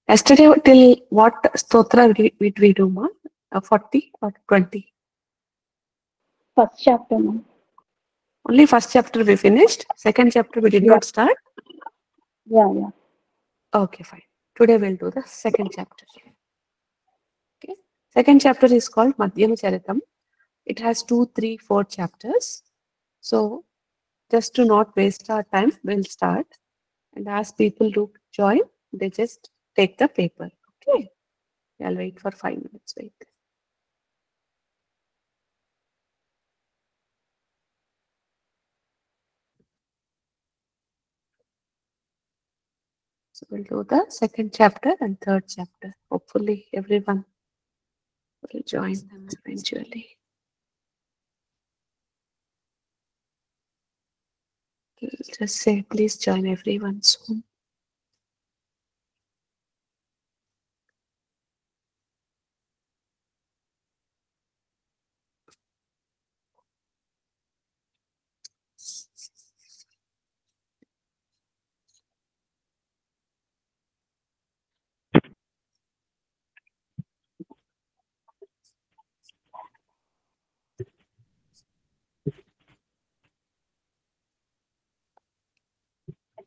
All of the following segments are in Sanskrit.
Yesterday till what stotra did we do, ma? 40 or 20? First chapter, ma'am. Only first chapter we finished. Second chapter we did Yeah. not start. Yeah. Okay, fine. Today we'll do the second chapter. Okay. Second chapter is called Madhyama Charitam. It has 2, 3, 4 chapters. So just to not waste our time, we'll start. And as people do join, they just take the paper. Okay. I'll wait for 5 minutes. Wait. So we'll do the second chapter and third chapter. Hopefully everyone will join them eventually. We'll just say, please join everyone soon.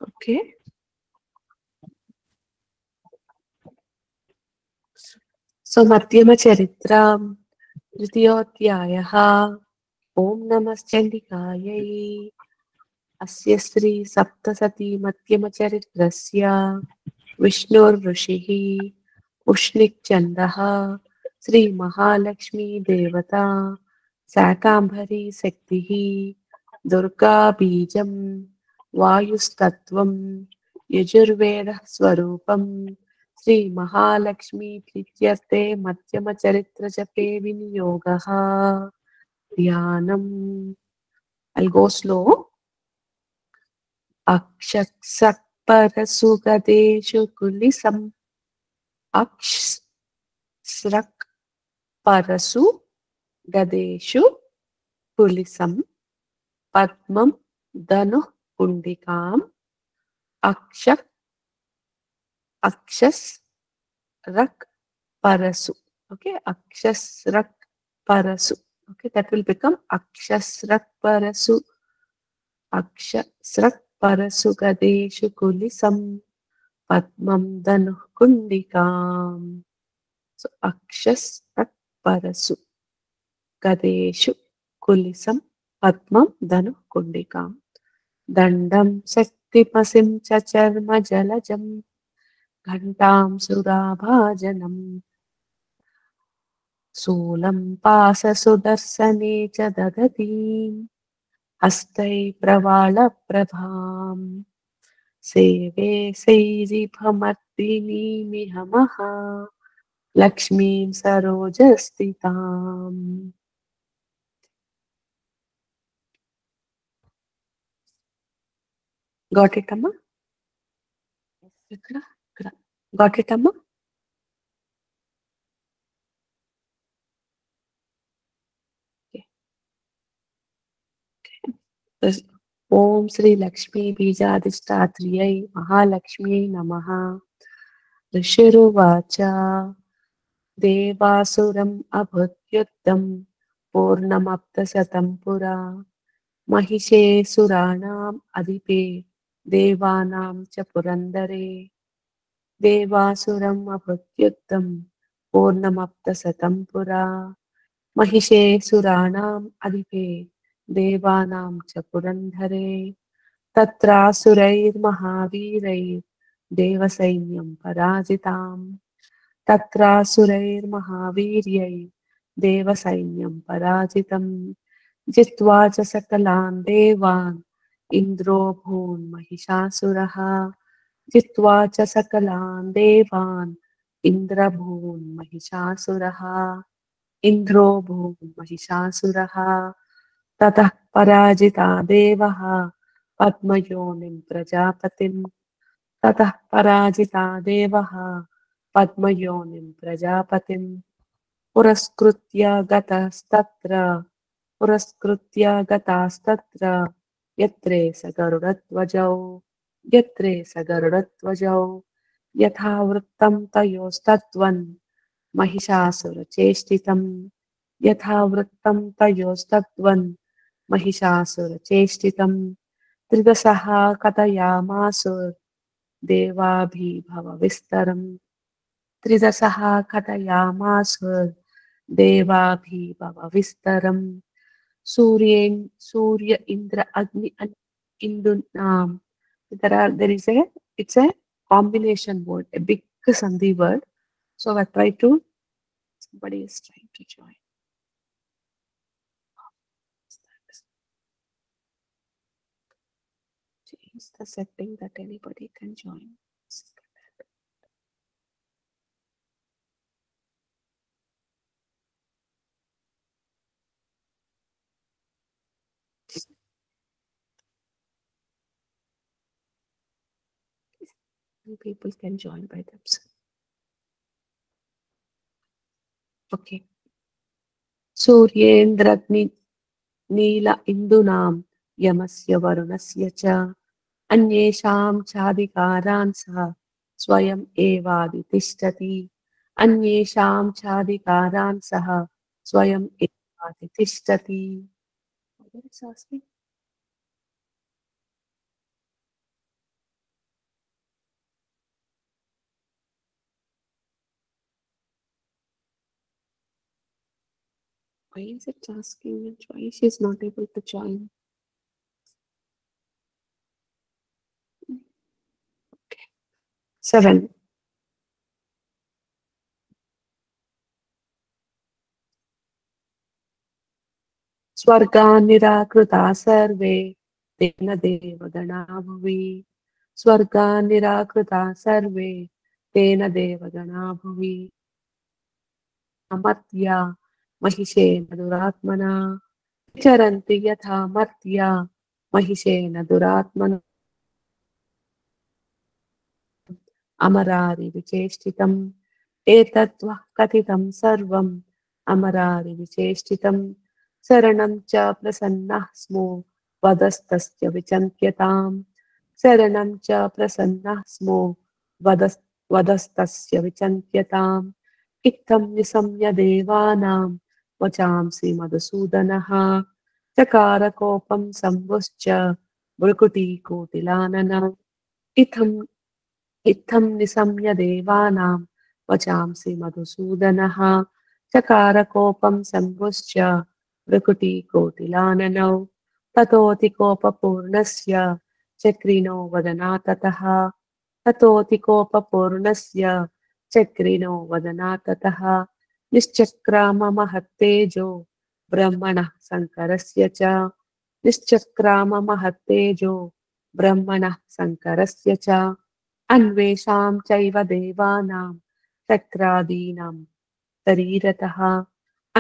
Okay. So Madhyama Charitram, Dritiyodhyayah, Om Namaschandikayai, Asya Sri Saptasati Madhyama Charitrasya, Vishnur Rishihi, Ushnik Chandaha, Sri Mahalakshmi Devata, Sakambhari Saktihi, Durga Bijam, Vayustatvam, Yajurveda Swarupam, Sri Mahalakshmi Prityarte Madhyama Charitra Jape Vinyogaha, Dhyanam. I'll go slow. Akshaksak Parasugadeshu Kulisam Akshrak Parasu Gadeshu Kulisam Padmam Danu Pundikam Akshak Akshas Rak Parasu. Okay, Akshasrak Parasu. Okay, that will become Akshasrak Parasu. Akshasrak Parasu Gadeshu Kulisam Padmam Danu Kundikam. So Akshasrak Parasu Gadeshu Kulisam Padmam Danu Kundikam. Dandam Shaktipasim Chacharma Jalajam Ghantam Surabhajanam Sulam Pasa Sudarsane Cha Dadatim Hastai Pravala Prabham Seve Seiri Bhamartini Mihamaha Lakshmim Sarojastitam. Got it, Amma? Got it, Amma? Okay. Om Sri Lakshmi Bijadishtatriyai Mahalakshmi Namaha. Rishiruvacha Devasuram Abhutyuttam Purnamaptasatam Pura Mahishe Suranam Adipe Devanam Cha Purandare Devasuram Abhutyuttam Purnamaptasatam Pura Mahishe Suranam Adipe Devanam Cha Purandare Tatrasurair Mahavirair Devasainyam Parajitam Tatrasurair Mahaviryai Devasainyam Parajitam Jitva cha Sakalan Devan Indro Bhun Mahishasuraha Jitva cha Sakalan Devan Indra Bhun Mahishasuraha Indro Bhun Mahishasuraha Tatah Parajita Devaha Padmayonim Prajapatim Tatah Parajita Devaha Padmayonim Prajapatim Puraskrutya Gatastatra Puraskrutya Gatastatra Yatre Sagarudatvajau Yatre Sagarudatvajau यथा वृत्तं तयोस्तत्त्वन् महिषासुरचेष्टितम् यथा वृत्तं तयोस्तत्त्वन् महिषासुरचेष्टितम् त्रिदशः कथयामासुर्देवाभिभवविस्तरम् त्रिदशः कथयामासुर्देवाभिभवविस्तरम् सूर्य इंद्र अग्नि indunam there is a it's a combination word, a big sandhi word. So I try to somebody is trying to join. Change the setting that anybody can join. People can join by themselves. Okay. Suryendragni Nila Indunam Yamasya Varunasya cha अन्येषां चाधिकारान् सः स्वयम् एवादितिष्ठति अन्येषां चाधिकारान् सः स्वयम् एवादितिष्ठति. What is asking? Why is it asking and why she is not able to join? Okay. 7. स्वर्गान् निराकृता सर्वे तेन देवगणा भुवि स्वर्गान् निराकृता सर्वे तेन देवगणा भुवि अमर्त्या महिषेण दुरात्मना चरन्ति यथा मर्त्या महिषेण दुरात्मना अमरारिविचेष्टितम् एतद्वः कथितं सर्वम् अमरारिविचेष्टितम् शरणं च प्रसन्नः स्मो वदस्तस्य विचिन्त्यताम् शरणं च प्रसन्नः स्मो वदस्तस्य विचिन्त्यताम् इत्थं निशम्य देवानां वचांसि मधुसूदनः चकारकोपं सम्भुश्च भ्रुकुटीकोटिलाननम् इत्थं इत्थं निशम्य देवानां वचांसि मधुसूदनः चकारकोपं सम्भुश्च भ्रुकुटीकोटिलाननौ ततोऽतिकोपपूर्णस्य चक्रिणो वदना ततः ततोऽतिकोपपूर्णस्य चक्रिणो वदना ततः निश्चक्राममहत्तेजो ब्रह्मणः शङ्करस्य च निश्चक्राममहत्तेजो ब्रह्मणः शङ्करस्य च अन्वेषां चैव देवानां चक्रादीनां शरीरतः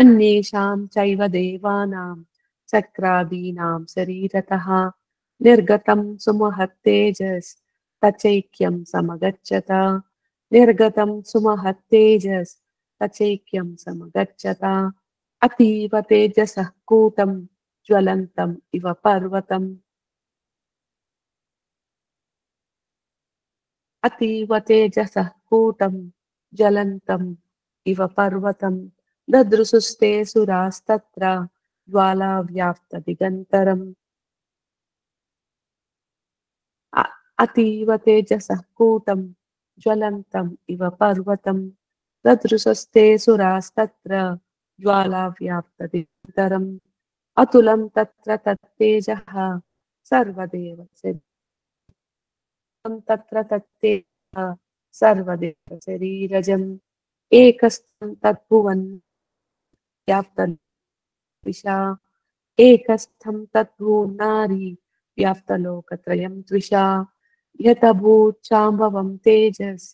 अन्येषां चैव देवानां चक्रादीनां शरीरतः निर्गतं सुमहत्तेजस् तचैक्यं समगच्छत निर्गतं सुमहत्तेजस् तचैक्यं समगच्छत अतीव तेजसः कूटं ज्वलन्तम् इव पर्वतम् अतीव तेजसः कूटं ज्वलन्तम् इव पर्वतं ददृशुस्ते सुरास्तत्र ज्वालाव्याप्तदिगन्तरम् अतीव तेजसः कूटं ज्वलन्तम् इव पर्वतं ददृशुस्ते सुरास्तत्र ज्वालाव्याप्तदिगन्तरम् अतुलं तत्र तत्तेजः सर्वदेव तत्र तत्तेजः सर्वदेव शरीरजम् एकस्थं तद्भुवन् व्याप्तविशा एकस्थं तद्भुवन्नारी व्याप्तलोकत्रयं द्विषा यतभूच्चाम्बवं तेजस्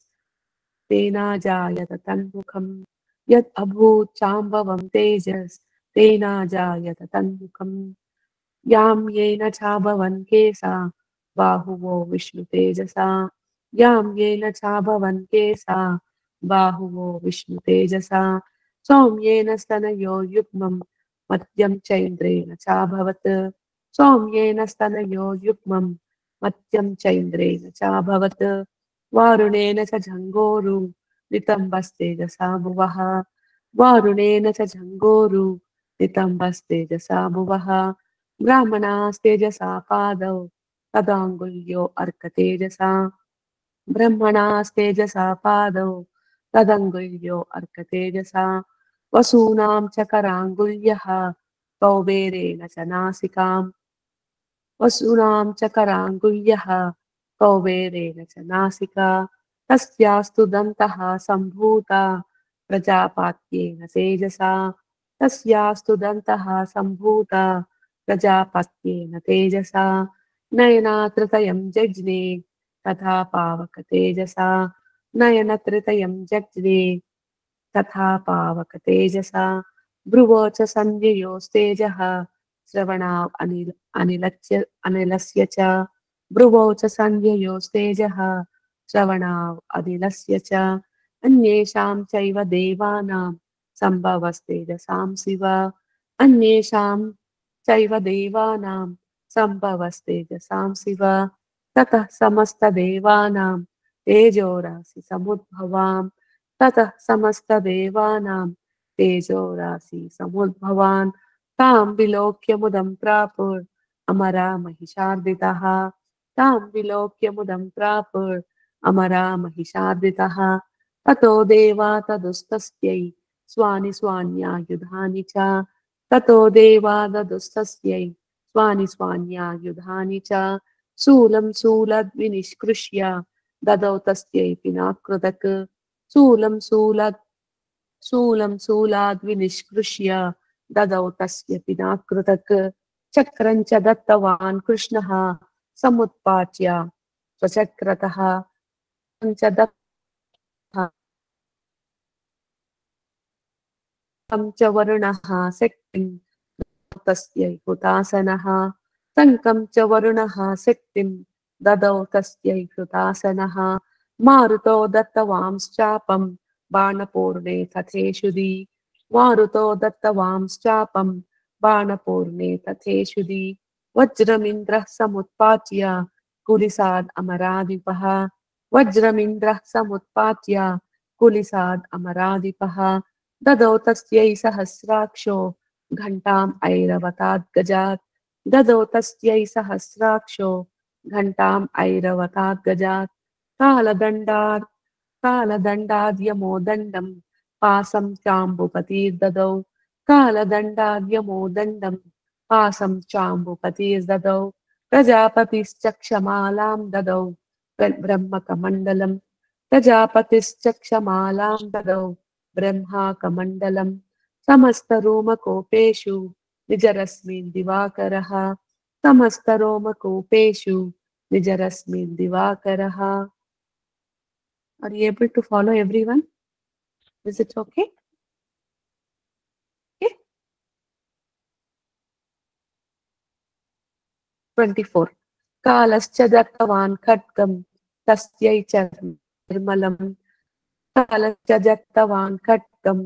तेनाजायत तन्मुखम् यत् अभूच्चाम्बवं तेजस् तेनाजायत तन्मुखम् यां येन चाभवन् केसा बाहुवो विष्णुतेजसा यां येन चाभवन् केसा बाहुवो विष्णुतेजसा सौम्येन स्तनयो युग्मं मध्यं चैन्द्रेण चाभवत् सौम्येन स्तनयो युग्मं मध्यं चैन्द्रेण चाभवत् वारुणेन च झङ्गोरु नितम्बस्तेजसा भुवः वारुणेन च झङ्गोरु नितम्बस्तेजसा भुवः ब्राह्मणास्तेजसा पादौ तदाङ्गुल्यो अर्कतेजसा ब्रह्मणास्तेजसा पादौ तदङ्गुल्यो अर्कतेजसा वसूनां च कराङ्गुल्यः कौबेरेण च नासिकाम् वसूनां च कराङ्गुल्यः कौबेरेण च नासिका तस्यास्तु दन्तः सम्भूता प्रजापात्येन तेजसा तस्यास्तु दन्तः सम्भूता प्रजापत्येन तेजसा नयनात्रतयं जज्ञे तथा पावक तेजसा नयनत्रतयं जज्ञे तथा पावक तेजसा भ्रुवो च संज्ञयोस्तेजः श्रवणाव अनिलस्य च भ्रुवौ च संज्ञयोस्तेजः श्रवणाव अनिलस्य च अन्येषां चैव देवानां सम्भवस्तेजसां शिव अन्येषां चैव देवानां सम्भवस्तेजसां शिव ततः समस्तदेवानां तेजोराशि समुद्भवाम् ततः समस्तदेवानां तेजोराशि समुद्भवान् तां विलोक्य मुदं प्रापुर् अमरा महिषार्दितः तां विलोक्य मुदं प्रापुर् अमरा महिषार्दितः ततो देवा तदुस्तस्यै स्वानि स्वान्यायुधानि च ततो देवा तदुस्तस्यै स्वानि स्वान्यायुधानि च शूलं शूलद्विनिष्कृष्य ददौ तस्यै पिनाकृतक् शूलं शूलाद्विनिष्कृष्य ददौ तस्य पिनाकृतक् चक्रं च दत्तवान् कृष्णः समुत्पाट्य स्वचक्रतः च दत्तः तं च वरुणः शक्तिं तस्यै हुतासनः शङ्खं च वरुणः शक्तिं ददौ तस्यै हुतासनः मारुतो दत्तवांश्चापं बाणपूर्णे तथेषुधि मारुतो दत्तवांश्चापं बाणपूर्णे तथेषुधि वज्रमिन्द्रः समुत्पाट्य कुलिसाद् अमराधिपः वज्रमिन्द्रः समुत्पाट्य कुलिसाद् अमराधिपः ददौ तस्यै सहस्राक्षो घण्टाम् ऐरवतात् गजात् ददौ तस्यै सहस्राक्षो घण्टाम् ऐरवतात् गजात् कालदण्डाद्यमो दण्डं पासं चाम्बुपतिर्ददौ कालदण्डाद्यमो दण्डं पासं चाम्बुपतिर्ददौ प्रजापतिश्चक्षमालां ददौ ब्रह्मकमण्डलम् प्रजापतिश्चक्षमालां ददौ ब्रह्माकमण्डलम् समस्तरोमकोपेषु निजरस्मिन् दिवाकरः समस्तरोमकोपेषु निजरस्मिन् दिवाकरः Are you able to follow everyone? Is it okay? Okay. 24. कालश्च दत्तवान् खड्गं तस्यै च निर्मलम् कालश्च दत्तवान् खड्गं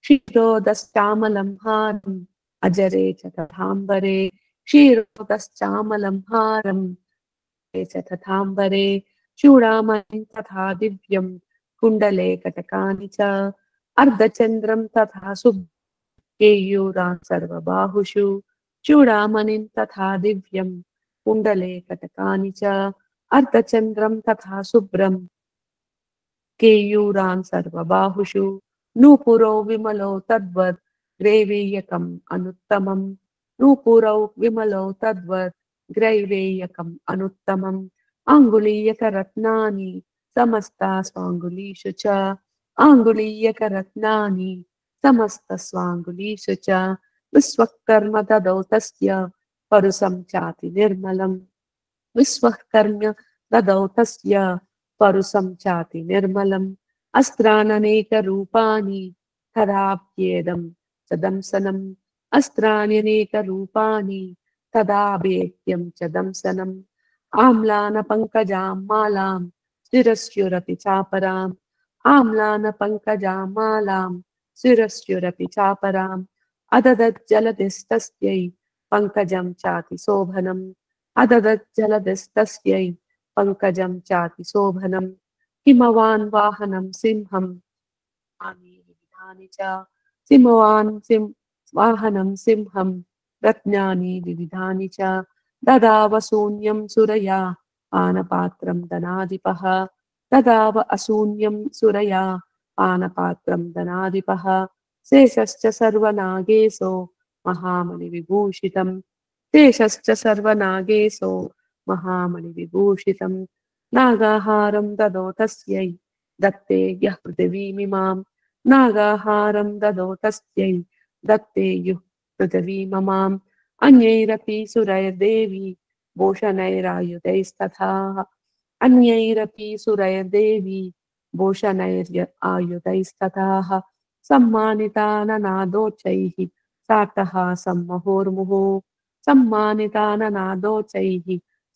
क्षीरोदश्चामलं हारम् अजरे च तथाम्बरे क्षीरोदश्चामलं हारम् च तथाम्बरे चूडामणिं तथा दिव्यं कुण्डले कटकानि च अर्धचन्द्रं तथा केयूरान् सर्वबाहुषु चूडामणिं तथा दिव्यं कुण्डले कटकानि च अर्धचन्द्रं तथा शुभ्रं केयूरान् सर्वबाहुषु नूपुरौ विमलौ तद्वत् ग्रैवेयकम् अनुत्तमम् नूपुरौ विमलौ तद्वत् ग्रैवेयकम् अनुत्तमम् आङ्गुलीयकरत्नानि समस्तास्वाङ्गुलीषु च आङ्गुलीयकरत्नानि समस्तस्वाङ्गुलीषु च विश्वकर्म ददौ तस्य परुषं चाति निर्मलम् विश्वकर्म ददौ तस्य परुषं चाति निर्मलम् अस्त्राण्यनेकरूपाणि तदाप्येदं च दंसनम् अस्त्राण्यनेकरूपाणि तदाभेद्यं च दंसनम् आम्लानपङ्कजां मालां शिरस्युरपि चापराम् आम्लानपङ्कजां मालां शिरस्युरपि चापराम् अददज्जलधिस्तस्यै पङ्कजं चाति शोभनम् अददज्जलधिस्तस्यै पङ्कजं चाति शोभनं हिमवान् वाहनं सिंहं आनि विविधानि च वाहनं सिंहं रत्नानि विविधानि च ददाव शून्यं सुरया पानपात्रं धनाधिपः ददाव अशून्यं सुरया पानपात्रं धनाधिपः शेषश्च सर्वनागेशो महामणिविभूषितं शेषश्च सर्वनागेशो महामणिविभूषितं नागाहारं ददौ तस्यै दत्ते यः पृथिवीमिमां नागाहारं ददौ तस्यै दत्ते युः पृथिवीममाम् अन्यैरपि सुरैर्देवी भूषणैरायुधैस्तथा अन्यैरपि सुरैर्देवी भूषणैरायुधैस्तथाः सम्मानिता ननादोच्चैः सार्तः सम्मुहुर्मुहुः सम्मानिता ननादोच्चैः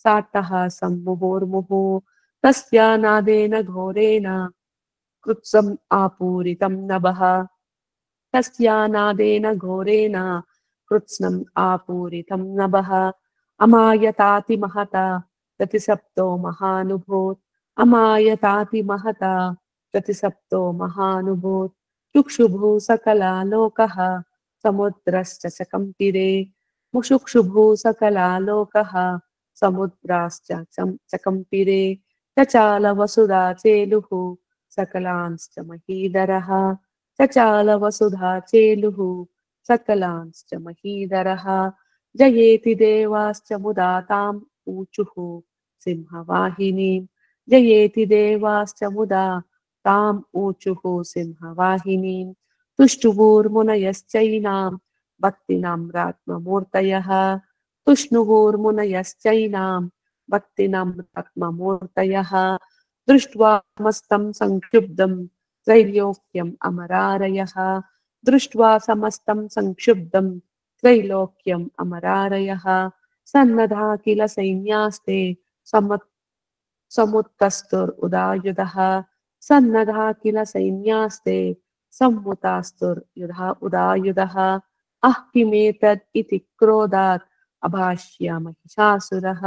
सार्तः सम्मुहुर्मुहुः तस्या नादेन घोरेण कृत्स्नम् आपूरितं नभः तस्या नादेन घोरेण कृत्स्नम् आपूरितं नभः अमायताति महता प्रतिसप्तो महानुभूत् अमायताति महता प्रतिसप्तो महानुभूत् चुक्षुभुः सकलालोकः समुद्रश्च च कंपिरे मुषुक्षुभुः सकलालोकः समुद्राश्च च कंपिरे चचाल वसुधा चेलुः सकलांश्च महीधरः चचाल वसुधा चेलुः सकलांश्च महीधरः जयेति देवाश्च मुदा ताम् ऊचुः सिंहवाहिनीं जयेति देवाश्च मुदा ताम् ऊचुः सिंहवाहिनीं तुष्टुभूर्मुनयश्चैनां भक्तिनम्रात्ममूर्तयः तुष्णुभूर्मुनयश्चैनां भक्तिनम्रात्ममूर्तयः दृष्ट्वा समस्तं संक्षुब्धं त्रैलोक्यम् अमरारयः दृष्ट्वा समस्तं संक्षुब्धं त्रैलोक्यम् अमरारयः सन्नधा किल सैन्यास्ते समुत्तस्तुरुदायुधः सन्नधा किल सैन्यास्ते उदायुधः अः किमेतद् इति क्रोधात् अभाष्य महिषासुरः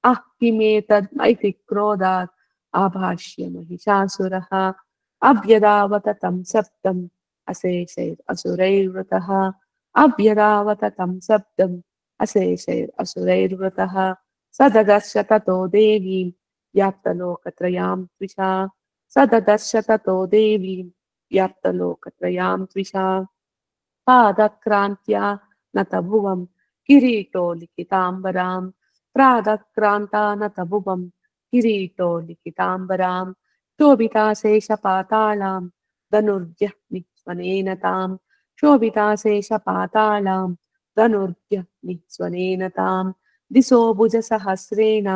अः किमेतद् इति क्रोधात् आभाष्य महिषासुरः अभ्यदावत तं सप्तम् अशेषैरसुरैर्वृतः अभ्यदावत तं सप्तम् अशेषैरसुरैर्वृतः स ददर्श ततो देवीं व्याप्तलोकत्रयां द्विषा स ददर्श ततो देवीं व्याप्तलोकत्रयां द्विषा पादक्रान्त्या नतभुवं किरीटो लिखिताम्बरां प्रादक्रान्ता नतभुवं किरीटो लिखिताम्बरां शोभिताशेषपातालां धनुर्जः निस्वनेन तां शोभिताशेषपातालां धनुर्जः निस्वनेन तां दिशो भुजसहस्रेण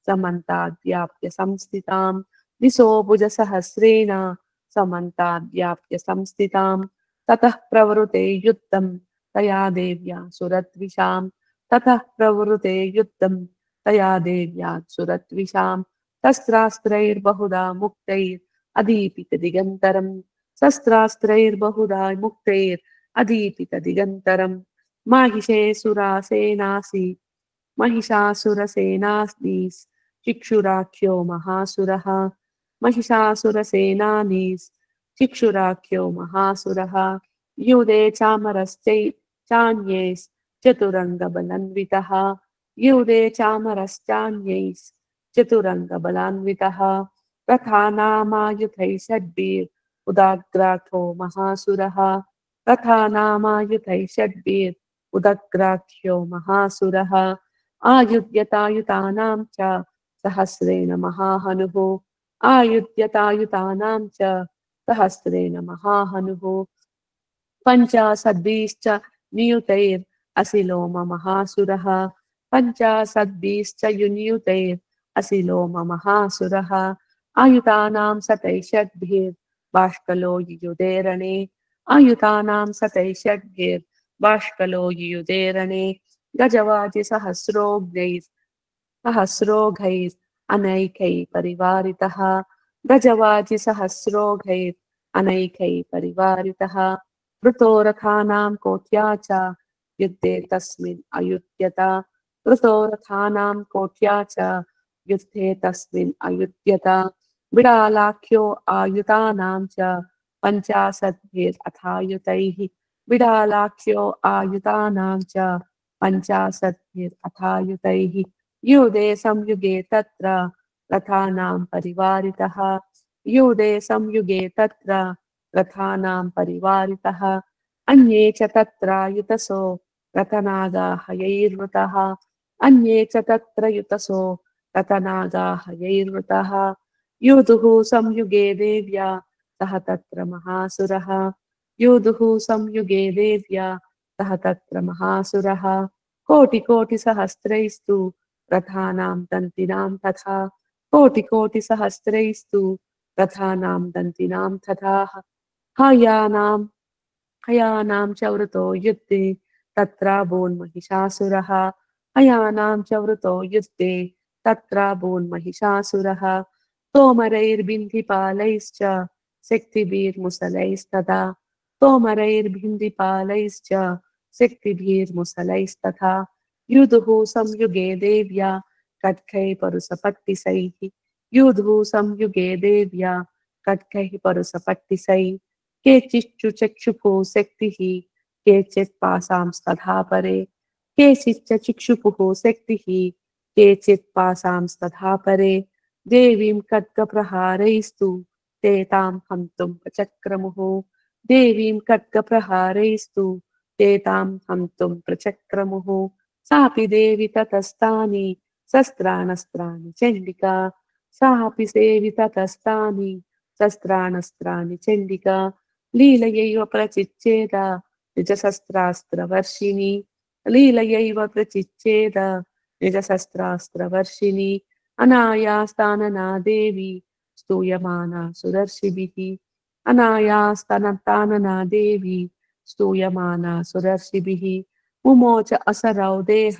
समन्ताद्व्याप्य संस्थितां दिशो भुजसहस्रेण समन्ताद्व्याप्य संस्थितां ततः प्रवृते युद्धं तया देव्या सुरद्विषां ततः प्रवृते युद्धं तया देव्या सुरद्विषां शस्त्रास्त्रैर्बहुधा मुक्तैरदीपितदिगन्तरं शस्त्रास्त्रैर्बहुधा मुक्तैरदीपितदिगन्तरं माहिषेऽसुरासेनासि महिषासुरसेनानीस् चिक्षुराख्यो महासुरः महिषासुरसेनानीस् चिक्षुराख्यो महासुरः युधे चामरश्चान्यैश्चतुरङ्गबलान्वितः युधे चामरश्चान्यैश्चतुरङ्गबलान्वितः रथानामायुधैः षड्भिरुदाग्राथो महासुरः रथानामायुधैः षड्भिरुदग्राह्यो महासुरः आयुध्यतायुतानां च सहस्रेण महाहनुः आयुध्यतायुतानां च सहस्रेण महाहनुः पञ्चाशद्भिश्च नियुतैरसिलोम महासुरः पञ्चाशद्भिश्च युनियुतैरसिलोम महासुरः आयुतानां शतैषड्भिर्बाष्कलो युयुधेरणे आयुतानां शतैषड्भिर्बाष्कलो युयुधेरणे गजवाजिसहस्रोघैः अनैकैः परिवारितः गजवाजिसहस्रोघैः अनैकैः परिवारितः वृतो रथानां कोट्या च युद्धे तस्मिन् अयुध्यत वृतो रथानां कोट्या च युद्धे तस्मिन् अयुध्यत बिडालाख्यो आयुतानां च पञ्चाशद्भिरथायुतैः बिडालाख्यो आयुतानां च पञ्चाशद्भिरथायुतैः युधे संयुगे तत्र रथानां परिवारितः युधे संयुगे तत्र रथानां परिवारितः अन्ये च तत्र युतसो रथनागाहयैर्वृतः अन्ये च तत्र युतसो रथनागाहयैर्वृतः युदुः संयुगे देव्या सह तत्र महासुरः युदुः संयुगे देव्या सह तत्र महासुरः कोटिकोटिसहस्रैस्तु रथानां दन्तिनां तथा कोटिकोटिसहस्रैस्तु रथानां दन्तिनां तथा हयानां च वृतो युद्धे तत्राबोन्महिषासुरः हयानां च वृतो युद्धे तत्राबोन्महिषासुरः तोमरैर्बिन्धिपालैश्च शक्तिभिर्मुसलैस्तथा तोमरैर्बिन्धिपालैश्च शक्तिभिर्मुसलैस्तथा युधुः संयुगे देव्या कट्कै परुसपट्टिसैः युधुः संयुगे देव्या कट्कैः परुसपट्टिसैः केचिच्चु चक्षुषुः शक्तिः केचित् पासांस्तथा परे केचिच्च चिक्षुपुः शक्तिः केचित् पासांस्तथा परे देवीं खड्गप्रहारैस्तु ते तां हन्तुं प्रचक्रमुः देवीं खड्गप्रहारैस्तु ते तां हन्तुं प्रचक्रमुः सापि देवी ततस्तानि शस्त्राणस्त्राणि चण्डिका सापि सेवि ततस्तानि शस्त्राणस्त्राणि चण्डिका लीलयैव प्रचिच्चेद निजशस्त्रास्त्रवर्षिणि लीलयैव प्रचिच्चेद निजशस्त्रास्त्रवर्षिणि अनायास्तानना देवी स्तूयमाना सुदर्शिभिः अनायास्तानना देवी स्तूयमाना सुदर्शिभिः मुमोच असरौ देह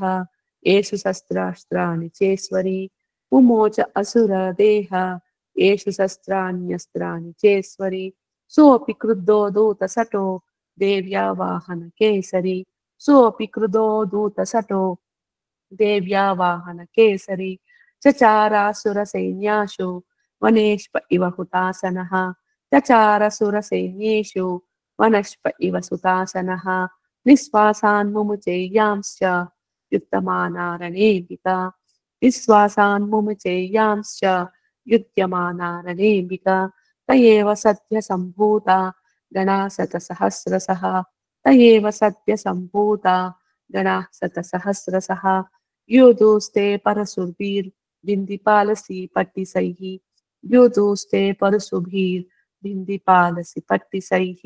येषु शस्त्रास्त्राणि चेश्वरी मुमोच असुर देह येषु शस्त्राण्यस्त्राणि चेश्वरी सोऽपि क्रुद्धो दूतसटो देव्या वाहन केसरी सोऽपि क्रुद्धो दूतसटो देव्या वाहन केसरी चचारासुरसैन्याशु वनेष्प इव हुतासनः चचारसुरसैन्येषु वनष्प इव सुतासनः निःश्वासान् मुमुचेयांश्च युद्धमाना रणेऽम्बिका निःश्वासान् मुमुचेयांश्च युध्यमाना रणेऽम्बिका त एव सद्य सम्भूता गणाः शतसहस्रशः त एव सद्य सम्भूता गणाः शतसहस्रशः योधोस्ते परशुभिर्बिन्दिपालसि पट्टिसैः योधोस्ते परशुभिर्बिन्दिपालसि पट्टिसैः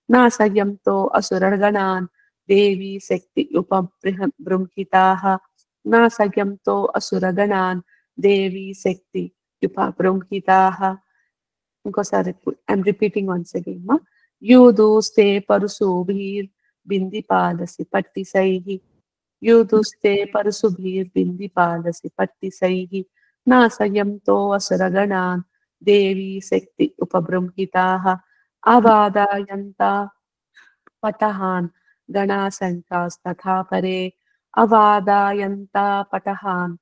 नाशयन्तो असुरगणान् देवी शक्ति उपबृंहिताः नाशयन्तो असुरगणान् देवी शक्ति उपबृंहिताः ఇంకోసారి ఐఎమ్ రిపీటింగ్ వన్స్ అగైన్ మా యూదుస్తే పరుశుభిర్బిందిపాలసి పట్టిసైః యూదుస్తే పరుశుభిర్బిందిపాలసి పట్టిసైః నాశయంతో అసురగణాన్ దేవీ శక్తి ఉపబృంహితాః అవాదాయంతా పటహాన్ గణాశంకాస్తథా పరే అవాదాయంతా పటహాన్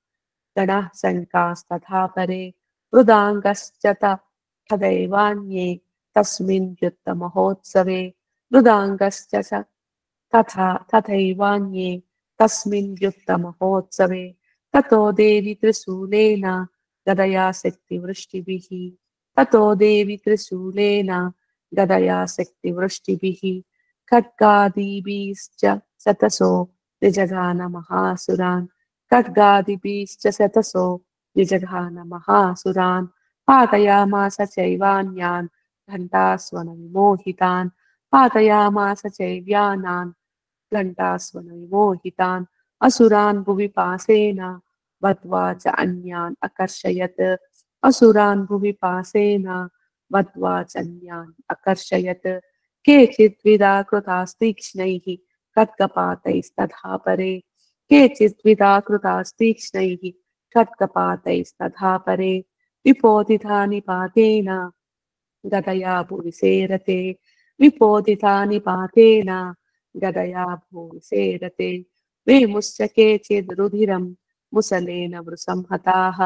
गणः शङ्कास्तथा परे मृदाङ्गश्च तथैवान्ये तस्मिन् युद्धमहोत्सवे मृदाङ्गश्च तथैवान्ये तस्मिन् युद्धमहोत्सवे ततो देवी त्रिशूलेन गदया शक्तिवृष्टिभिः ततो देवी त्रिशूलेन गदया शक्तिवृष्टिभिः खड्गादिभिश्च शतसो निजगान महासुरान् खड्गादिभिश्च शतसो निजघान महासुरान् पातयामास चैवान्यान् घण्टास्वनविमोहितान् पातयामास चैव्यानान् घण्टास्वनविमोहितान् असुरान् भुवि पासेन बद्ध्वा च अन्यान् अकर्षयत् असुरान् भुवि पासेन बद्ध्वा च अन्यान् अकर्षयत् केचिद्विधा कृतास्तीक्ष्णैः खड्गपातैस्तथा परे केचिद्विधा कृतास्तीक्ष्णैः खड्गपातैस्तथा परे विपोदितानि पातेन गदया भुवि सेरते विपोदितानि पातेन गदया भुवि सेरते वेमुश्च केचिद् रुधिरं मुसलेन वृसंहताः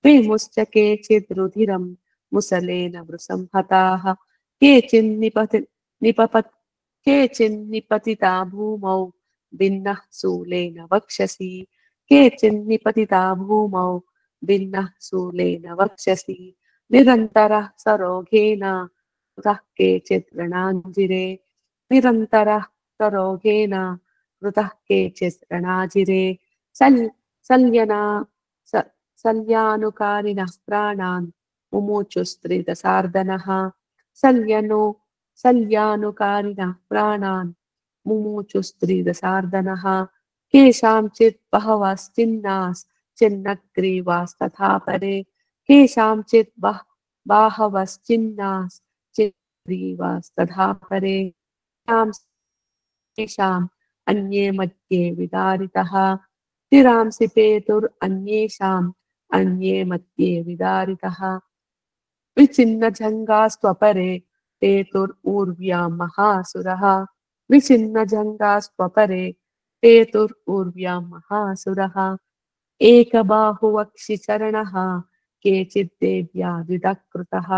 विमुश्च केचित् रुधिरं मुसलेन वृषं हताः केचिन्निपतिता भूमौ भिन्नः शूलेन वक्षसि केचिन्निपतिता भूमौ भिन्नः शूलेन वक्षसि निरन्तरः सरोगेन कृतः केचित् रणाञ्जिरे निरन्तरः सरोगेन कृतः केचित् रणाजिरे सल्यना स- सल्यानुकारिणः प्राणान् मुमुचुस्त्रिदशार्दनः सल्यनो सल्यानुकारिणः प्राणान् मुमुचुस्त्रिदशार्दनः केषाञ्चित् बहवश्चिन्नाश्चिन्नग्रीवास्तथा परे केषाञ्चित् बाहवश्चिन्नाश्चिन्नग्रीवास्तथा परे तेषाम् अन्ये मध्ये विदारितः तिरांसि पेतुरन्येषाम् अन्ये मध्ये विदारितः विचिन्नजङ्गास्त्वपरे पेतुर्ऊर्व्यां महासुरः विचिन्नजङ्गास्त्वपरे पेतुर्ऊर्व्यां महासुरः एकबाहुवक्षिचरणः केचिद्देव्या द्विधाकृतः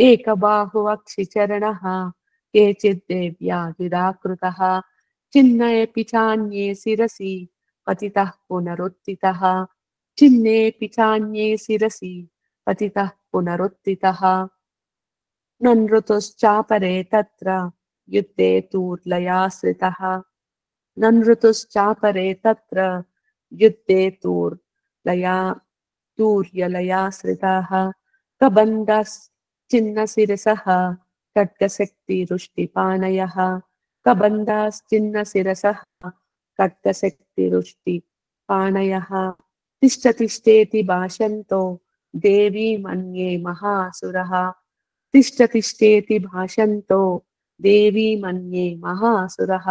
एकबाहुवक्षिचरणः केचिद्देव्या द्विधाकृतः चिह्नेऽपि चान्ये शिरसि पतितः पुनरुत्थितः चिह्नेऽपि चान्ये शिरसि पतितः पुनरुत्थितः ननृतुश्चापरे तत्र युद्धे तूर्लयाश्रितः ननृतुश्चापरे तत्र युद्धे तूर्यलयाश्रिताः कबन्धश्चिन्नशिरसः खड्गशक्तिरुष्टिपाणयः कबन्धश्चिन्नशिरसः खड्गशक्तिरुष्टिपाणयः तिष्ठतिष्ठेति भाषन्तो देवी मन्ये महासुरः तिष्ठतिष्ठेति भाषन्तो देवी मन्ये महासुरः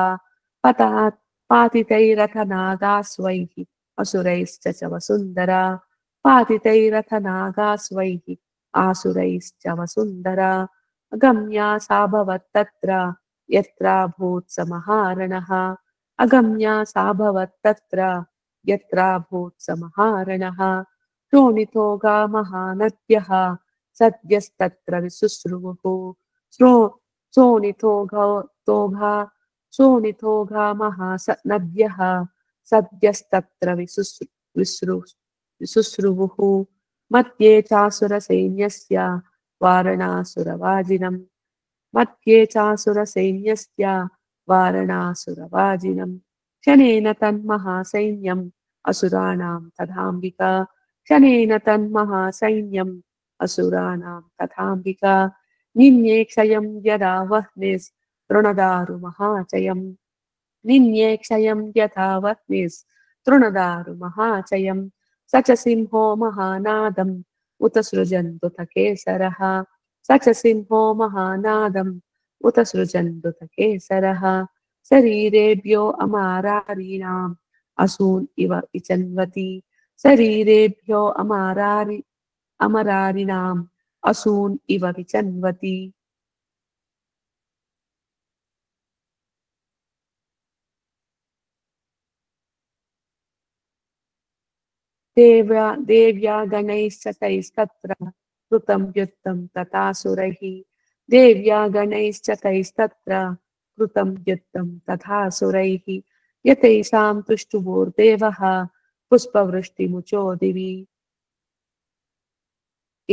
पतात् पातितैरथनागास्वैः असुरैश्च च वसुन्धरा पातितैरथनागास्वैः आसुरैश्च वसुन्धरा अगम्या सा भवत्तत्र यत्राभूत् स महारणः अगम्या सा भवत्तत्र यत्राभूत् स महारणः शोणितो गा महानद्यः सद्यस्तत्र विशुश्रुवुः शोणितो तोघा शोणितोघा महानद्यः सद्यस्तत्र विशुश्रुवुः मध्ये चासुरसैन्यस्य वारणासुरवाजिनम् मध्ये चासुरसैन्यस्य वारणासुरवाजिनम् शनेन तन्महासैन्यम् असुराणां तथाम्बिका शनेन तन्महासैन्यम् असुराणां तथाम्बिका निन्ये क्षयं यदा वह्निस्तृणदारुमहाचयम् निन्ये क्षयं यथा वह्निस्तृणदारुमहाचयम् स च सिंहो महानादम् उत सृजन्तुत केसरः स च सिंहो महानादम् उत सृजन्तुत केसरः शरीरेभ्यो अमारारीणाम् असून् इव विचन्वति शरीरेभ्यो अमरारिणाम् असून् इव विचन्वति देव्या गणैश्च तैस्तत्र कृतं युद्धं तथासुरैः देव्या गणैश्च तैस्तत्र कृतं युद्धं तथासुरैः यतैषां तुष्टुभोर्देवः पुष्पवृष्टिमुचो दिवि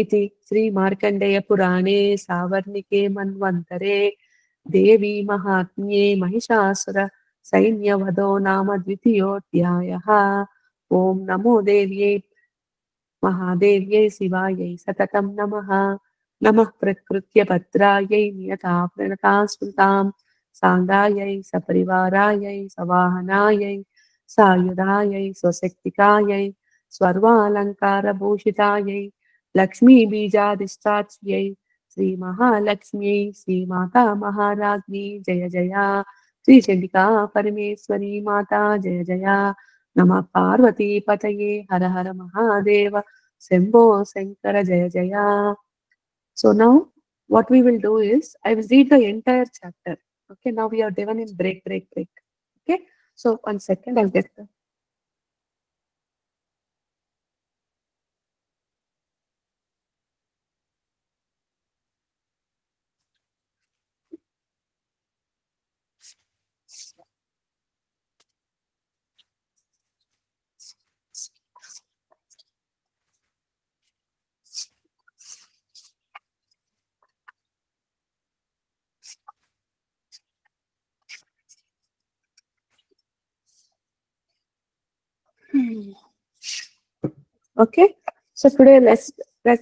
इति श्रीमार्कण्डेयपुराणे सावर्णिके मन्वन्तरे देवी महात्म्ये महिषासुर सैन्यवधो नाम द्वितीयोऽध्यायः। ॐ नमो देव्यै महादेव्यै शिवायै सततं नमः। नमः प्रकृत्य भद्रायै नियता प्रणता स्मृतां साङ्गायै सपरिवारायै सवाहनायै सायुधायै स्वशक्तिकायै सर्वालङ्कारभूषितायै लक्ष्मीबीजाधिष्ठात्र्यै श्रीमहालक्ष्म्यै श्रीमाता महाराज्ञी जय जय श्रीचण्डिका परमेश्वरी माता जय जय नमः पार्वतीपतये हर हर महादेव शम्भो शङ्कर जय जय. So now what we will do is I will read the entire chapter. Okay, now we are given in break. Okay, so 1 second, I'll get the Okay, so today let's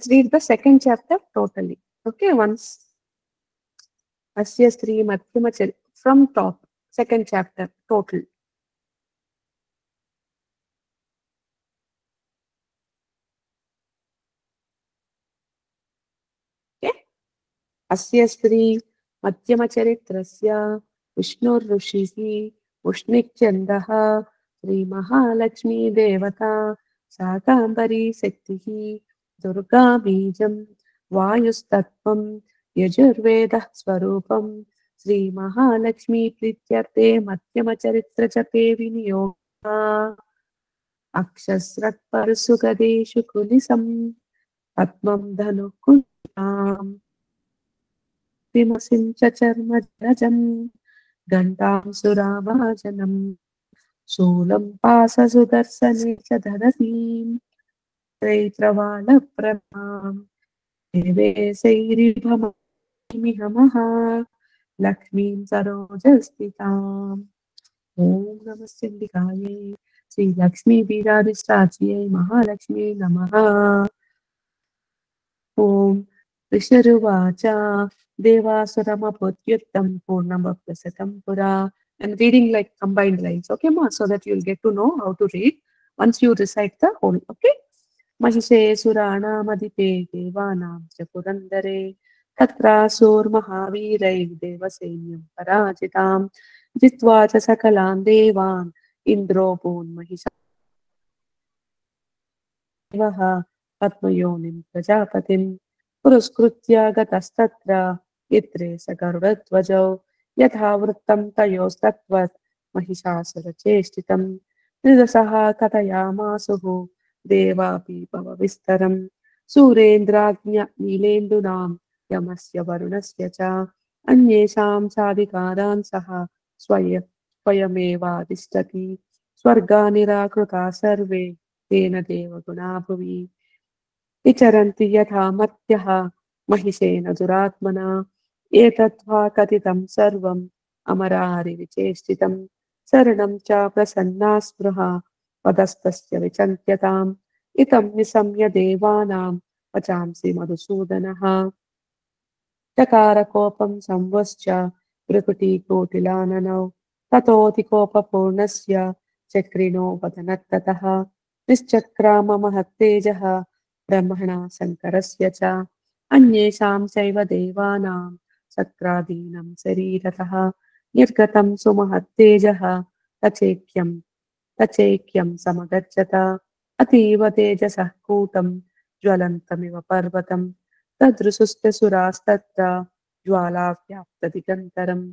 read the second chapter totally. Okay, once Asya Sri Madhyamachari from top, second chapter total. Okay, Asya Sri Madhyamacharitrasya Vishnurrushiः Ushnikchandः Sri Mahalakshmi Devata Shakambari Sektiः Durga Bijam Vayustatvam Yajurvedah Swarupam Sri Mahalakshmi Prityarte Madhyamacharitrachape Vinyoga Akshasratparsugadeshu Kulisam Padmam Dhanu Kunam विमसिं च चर्मजलजं घण्टां सुराभाजनं शूलं पाससुदर्शने च धरसीं त्रैत्रवालप्रभां देवेशैरिभमिहमः लक्ष्मीं सरोजस्थिताम् ॐ नमः सिद्धिकायै श्रीलक्ष्मीवीराधिष्ठात्र्यै महालक्ष्म्यै नमः ॐ ऋषरुवाच देवासुरमपुत्युक्तं पूर्णमप्यसतं पुरा. And reading like combined lines, okay, ma, so that you'll get to know how to read once you recite the whole, okay. महिषे सुराणामधिपे देवानां च पुरन्दरे तत्रासुर्महावीरैः देवसैन्यं पराजितां जित्वा च सकलान् देवान् इन्द्रो भून्महिषा देवः पद्मयोनिं प्रजापतिं पुरस्कृत्य गतस्तत्र यत्रे स गरुडध्वजौ यथा वृत्तं तयोस्तत्त्वत् महिषासुरचेष्टितं निरसः कथयामासुः देवापि भवविस्तरं सूरेन्द्राज्ञ नीलेन्दूनां यमस्य वरुणस्य च अन्येषां चाधिकारान् सः स्वयमेवाधिष्ठति स्वर्गा निराकृता सर्वे तेन देवगुणा भुवि विचरन्ति यथा मर्त्यः महिषेन दुरात्मना एतद्वा कथितं सर्वम् अमरारिविचेष्टितं शरणं च प्रसन्ना स्पृहा पदस्तस्य विचन्त्यताम् इतं निशम्य देवानां वचांसि मधुसूदनः चकारकोपं संवश्च भ्रुकुटीकोटिलाननौ ततोऽतिकोपपूर्णस्य चक्रिणो वदनत्ततः निश्चक्राममहत्तेजः ब्रह्मणा शङ्करस्य च अन्येषां चैव देवानां शक्रादीनं शरीरतः निर्गतं सुमहत्तेजः तचैक्यं समगच्छत अतीव तेजसः कूटं ज्वलन्तमिव पर्वतं तदृशुस्तसुरास्तत्र ज्वालाव्याप्तदिगन्तरम्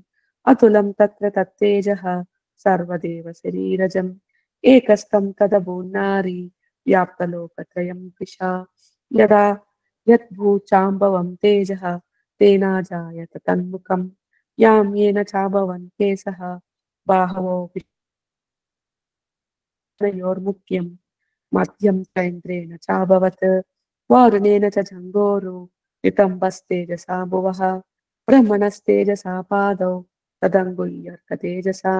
अतुलं तत्र तत्तेजः सर्वदेवशरीरजम् एकस्तं तदभून्नारी व्याप्तलोकत्रयं दिशा यदा यद्भूचाम्बवं तेजः तेनाजायत तन्मुखं यां येन चाभवन् केशः बाहवो विष्णयोर्मुख्यं मध्यं चैन्द्रेण चाभवत् वारुणेन च जङ्घोरो नितम्बस्तेजसा भुवः ब्रह्मणस्तेजसा पादौ तदङ्गुल्यर्कतेजसा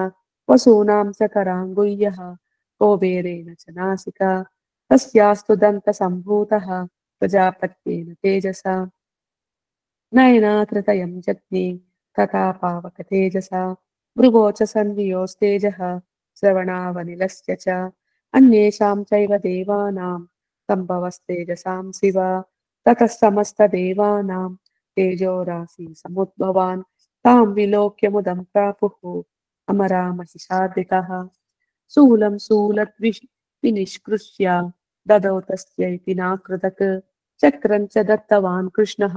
वसूनां च कराङ्गुल्यः कुबेरेण च नासिका तस्यास्तु दन्तसम्भूतः प्रजापत्येन तेजसा नयनात्रतयं जज्ञे तथा पावकतेजसा भ्रुवोच सन्धियोस्तेजः श्रवणावनिलस्य च अन्येषां चैव देवानां सम्भवस्तेजसां शिव ततः समस्तदेवानां तेजोराशि समुद्भवान् तां विलोक्य मुदं प्रापुः अमरा महिषादितः शूलं विनिष्कृष्य ददौ तस्यै नाकृतक् चक्रं च दत्तवान् कृष्णः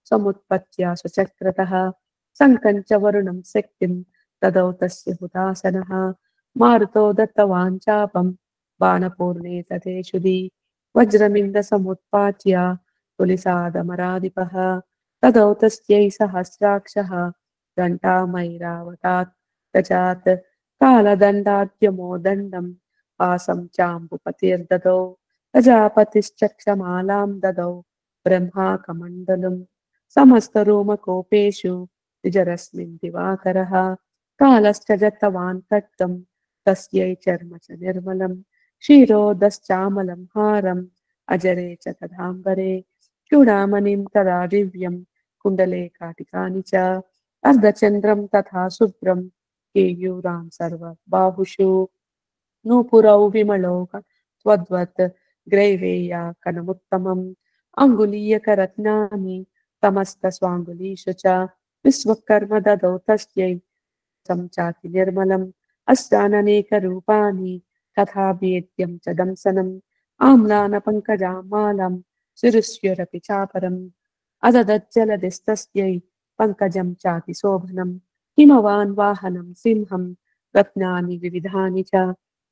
समुत्पत्त्या स्वचक्रतः शङ्खं च वरुणं शक्तिं ददौ तस्य हुतासनः मारुतो दत्तवान् चापं बाणपूर्णे तथेषुधि वज्रमिन्दसमुत्पाट्य तुलिसादमराधिपः तदौ तस्यै सहस्राक्षः घण्टामैरावतात् गजात् कालदण्डाद्यमो दण्डं पासं चाम्बुपतिर्ददौ प्रजापतिश्चक्षमालां ददौ ब्रह्माकमण्डलम् समस्तरोमकोपेषु निजरस्मिन् दिवाकरः कालश्च दत्तवान् खड्गं तस्यै चर्म च निर्मलं क्षीरोदश्चामलं हारं अजरे च तदाम्बरे चूडामणिं तदा दिव्यं कुण्डले काटिकानि च अर्धचन्द्रं तथा शुभ्रं केयूरां सर्वबाहुषु नूपुरौ विमलौ त्वद्वत् ग्रैवेयाकनमुत्तमम् अङ्गुलीयकरत्नानि तमस्तस्वाङ्गुलीषु च विश्वकर्म ददौ तस्यै चाति निर्मलम् अस्ताननेकरूपाणि तथा वेद्यं च दंसनम् आम्लानपङ्कजामालं शिरुष्युरपि चापरम् अददज्जलदिस्तस्यै पङ्कजं चाति शोभनम् हिमवान् वाहनं सिंहं रत्नानि विविधानि च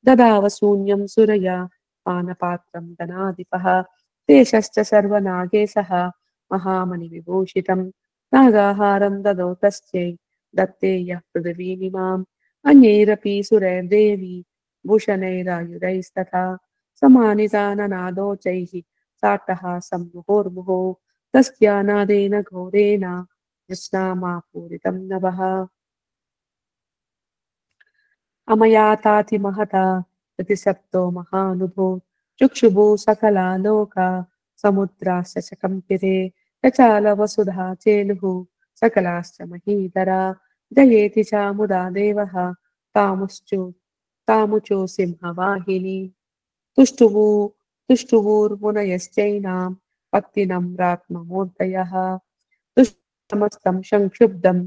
ददावशून्यं सुरया पानपात्रं धनाधिपः देशश्च सर्वनागेशः महामणिविभूषितं नागाहारं ददौ तस्यै दत्ते यः पृथिवीमिमाम् अन्यैरपि सुरैर्देवी भूषणैरायुधैस्तथा समानिता ननादोचैः साट्टहासं मुहुर्मुहुः तस्यानादेन घोरेण कृष्णामापूरितं नभः अमयातातिमहता प्रतिसप्तो महानुभो चुक्षुभु सकला लोका समुद्राश्च च कम्पिते चचालवसुधा चेलुः सकलाश्च महीधरा जयेति च मुदा देवः तामुचो सिंहवाहिनी तुष्टुवु तुष्टुवुर्मुनयश्चैनां पत्तिनम्रात्ममूर्तयः तुष्टमस्तं संक्षुब्धं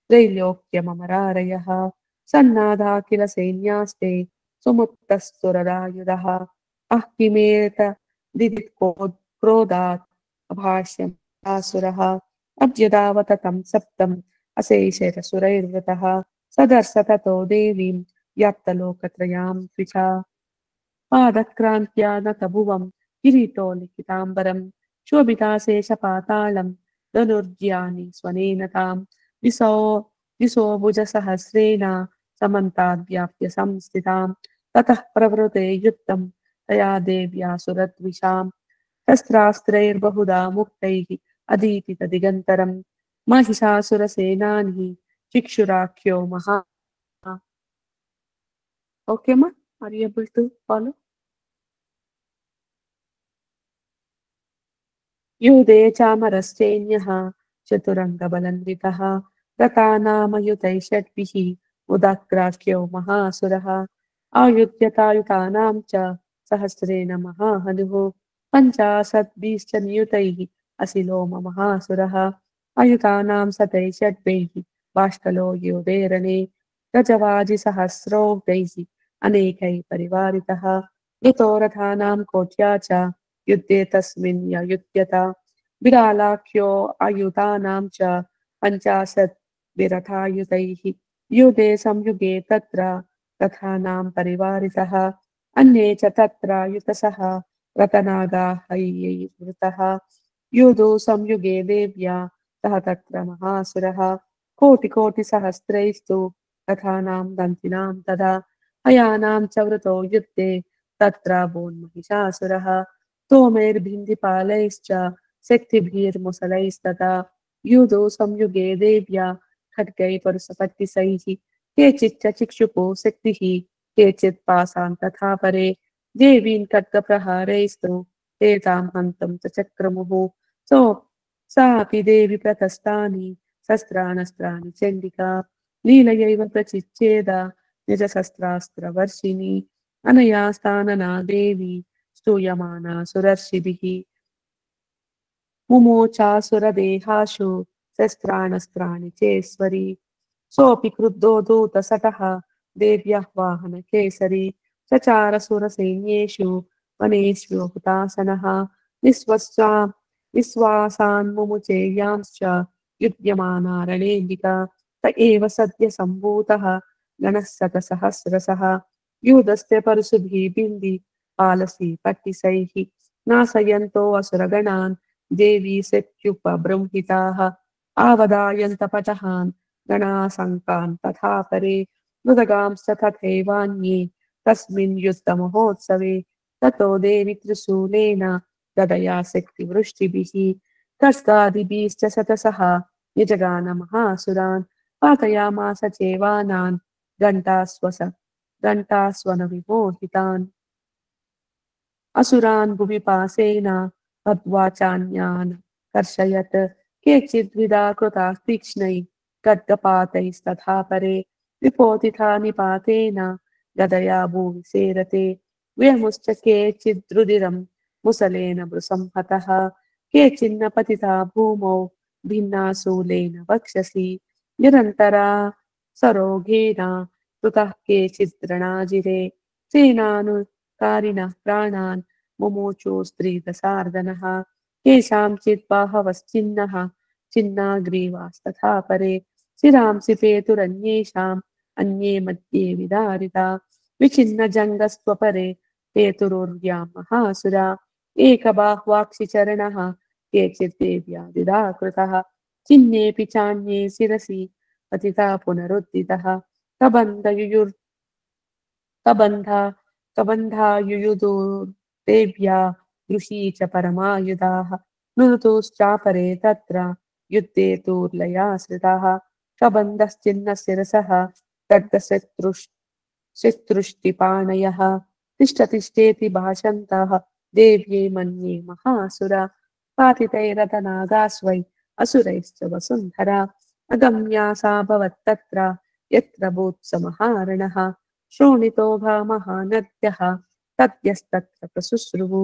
त्रैलोक्यममरारयः सन्नादा किल सैन्यास्ते सुमुक्तस्तुररायुधः अः किमेतदिक्रोधात् अभाष्यमासुरः अद्यदावत तं सप्तम् अशेषरसुरैर्वृतः सदर्श ततो देवीं व्याप्तलोकत्रयां द्विषा पादक्रान्त्या नतभुवं किरीटोलिखिताम्बरं शोभिताशेषपातालं धनुर्ज्यानि स्वनेन तां दिशो भुजसहस्रेण समन्ताद्व्याप्य संस्थितां ततः प्रवृते युद्धं तया देव्या सुरद्विषां शस्त्रास्त्रैर्बहुधा मुक्तैः अधीतितदिगन्तरं महिषासुरसेनानिः चिक्षुराख्यो महा Okay, ma? Are you able to follow? युधे चामरश्चैन्यः चतुरङ्गबलन्वितः रतानामयुतैः षड्भिः उदाक्राख्यो महासुरः आयुध्यतायुतानां च सहस्रेण महाहनुः पञ्चाशद्भिश्च नियुतैः असिलो महासुरः अयुतानां शतैः षड्भैः बाष्कलो युधेरणे गजवाजिसहस्रौघैः अनेकैः परिवारितः यतो रथानां कोट्या च युद्धे तस्मिन् युध्यत विरालाख्यो आयुधानां च पञ्चाशत् विरथायुधैः युधे संयुगे तत्र रथानां परिवारितः अन्ये च तत्र युतसः रतनागाहैर्वृतः युधो संयुगे देव्या सह तत्र महासुरः कोटिकोटिसहस्रैस्तु रथानां दन्तिनां तदा हयानां च वृतो युद्धे तत्र भून्महिषासुरः स्तोमैर्भिन्दिपालैश्च शक्तिभिर्मुसलैस्तथा युधो संयुगे देव्या खड्गैः परुषपट्टिसैः केचिच्च चिक्षुपो शक्तिः केचित् पासान् तथा परे देवीन् खड्गप्रहारैस्तु ते तां हन्तुं च चक्रमुः सो सापि देवी प्रतस्तानि शस्त्राणस्त्राणि चण्डिका लीलयैव प्रचिच्छेद निजशस्त्रास्त्रवर्षिणी अनया स्थानना देवी स्तूयमाना सुरर्षिभिः मुमोचासुरदेहाशु शस्त्राणस्त्राणि चेश्वरी सोऽपि क्रुद्धो दूतसटः देव्यः वाहनकेसरी चचारसुरसैन्येषु वनेष्वो हुतासनः विश्वासान् मुमुचेयांश्च युध्यमाना रणेऽम्बिका त एव सद्य सम्भूतः गणः शतसहस्रशः युधस्य परशुभिः बिम्बि पालसी पट्टिसैः नाशयन्तो असुरगणान् देवी शक्त्युपबृंहिताः आवदायन्तपटहान् गणासङ्कान् तथा परे मृदगांश्च तथैवान्ये तस्मिन् युद्धमहोत्सवे ततो देवी त्रिशूलेन गदया शक्तिवृष्टिभिः खड्गादिभिश्च शतसः निजगानमहासुरान् पातयामास चेवानान् घण्टास्वनविमोहितान् असुरान् भुविपासेन तद्वाचान्यान् कर्षयत् केचिद्विधा कृताः तीक्ष्णैः खड्गपातैस्तथा परे विपोतिथा निपातेन गदया भूमि सेरते व्यमुश्च केचिद्रुदिरं मुसलेन वृषं हतः केचिन्न पतिता भूमौ भिन्ना शूलेन वक्षसि निरन्तरा सरोगेण कृतः केचिद्रणाजिरे सेनानुकारिणः प्राणान् मुमूचु स्त्रीदशार्दनः केषाञ्चित् बाहवश्चिन्नः छिन्नाग्रीवास्तथा परे शिरांसि पेतुरन्येषाम् अन्ये मध्ये विदारिता विचिन्नजङ्गस्त्वपरे पेतुरुर्व्यां महासुरा एकबाह्वाक्षिचरणः केचित् देव्यादिदा कृतः चिन्नेऽपि चान्ये शिरसि पतिता पुनरुत्थितः कबन्धयुयुर् कबन्धा कबन्धायुयुधुर्देव्या दृशी च परमायुधाः मृदुश्चापरे तत्र युद्धे तूर्लयाश्रिताः कबन्धश्चिन्नशिरसः खड्गशत्रुष्टिपाणयः तिष्ठतिष्ठेति भाषन्तः देव्ये मन्ये महासुरा पातितैरतनागास्वै असुरैश्च वसुन्धरा अगम्या सा भवत्तत्र यत्र भूत्समहारणः शोणितो महानद्यः तद्यस्तत्र प्रशुश्रुवु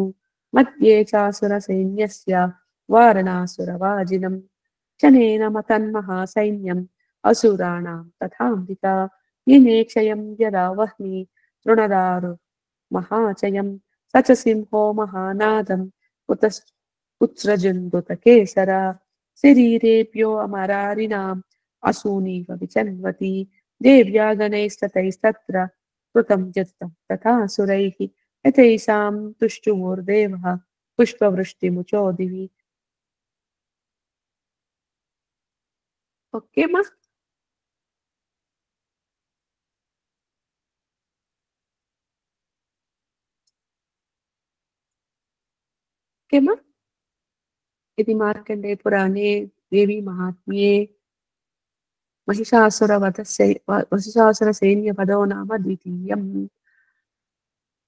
मध्ये चासुरसैन्यस्य वारणासुरवाजिनं शनेन मतन्महासैन्यम् असुराणां तथाम्बिका येने क्षयं यदा वह्नि तृणदारु महाचयं स च सिंहो महानादं कुत्स्रजन्दुतकेसरा शरीरेभ्यो अमरारिणाम् असूनीव विचन्वती देव्या गणैस्ततैस्तत्र कृतं यत्तं तथासुरैः यथैषां तुष्टुमुर्देवः पुष्पवृष्टिमुचो दिवि ओके मा ओके मा इति मार्कण्डे पुराणे देवी महात्म्ये महिषासुरसैन्यवधो नाम द्वितीयम्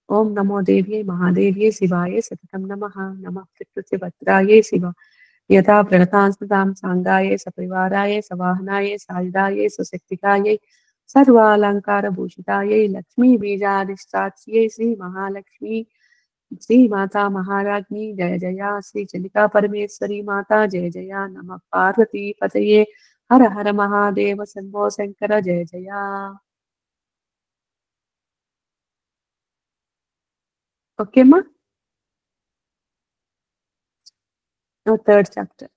ओम नमो देव्ये महादेव्ये शिवाय सततं नमः नमः प्रकृतिभद्रायै शिव यथा प्रणतां स्मृतां साङ्गायै सपरिवाराय सवाहनाय सायुधायै सुशक्तिकायै सर्वालङ्कारभूषितायै लक्ष्मीबीजाधिष्ठात्र्यै श्रीमहालक्ष्मी श्रीमाता महाराज्ञी जय जया श्रीचलिका परमेश्वरी माता जय जया नमः पार्वतीपतये हर हर महादेव शम्भो शङ्कर जय जया ओके मा थर्ड चैप्टर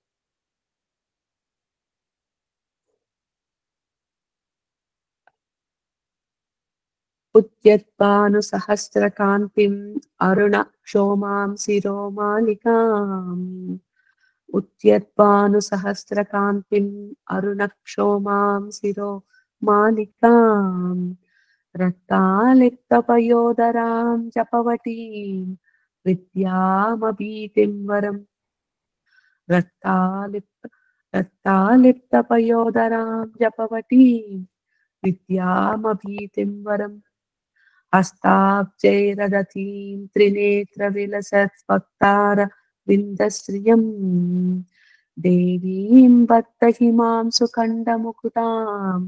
उद्यद्भानुसहस्रकान्तिम् अरुणक्षोमां शिरोमालिकाम् उद्यद्भानुसहस्रकान्तिम् अरुणक्षोमां शिरोमालिकाम् रक्तालिप्तपयोदरां जपवटीं विद्यामभीतिं वरम् रक्तालिप्तपयोदरां जपवटीं विद्यामभीतिं वरम् हस्ताब्जैरदतीं त्रिनेत्रविलसत्वक्तारविन्दश्रियम् देवीं बद्धहिमां सुखण्डमुकुतां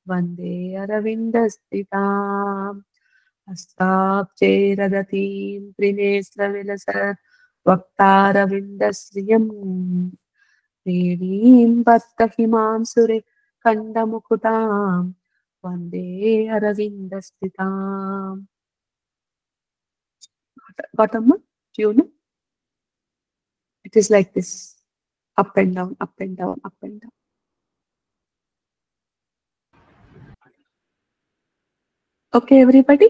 वन्दे अरविन्दस्थिताम् हस्ताब्जैरदतीं त्रिनेत्रविलसत्वक्तारविन्दश्रियम् देवीं बद्धहिमां सुरेखण्डमुकुताम् वन्दे अरविन्दस्थिताम् bottom tune it is like this up and down up and down up and down okay everybody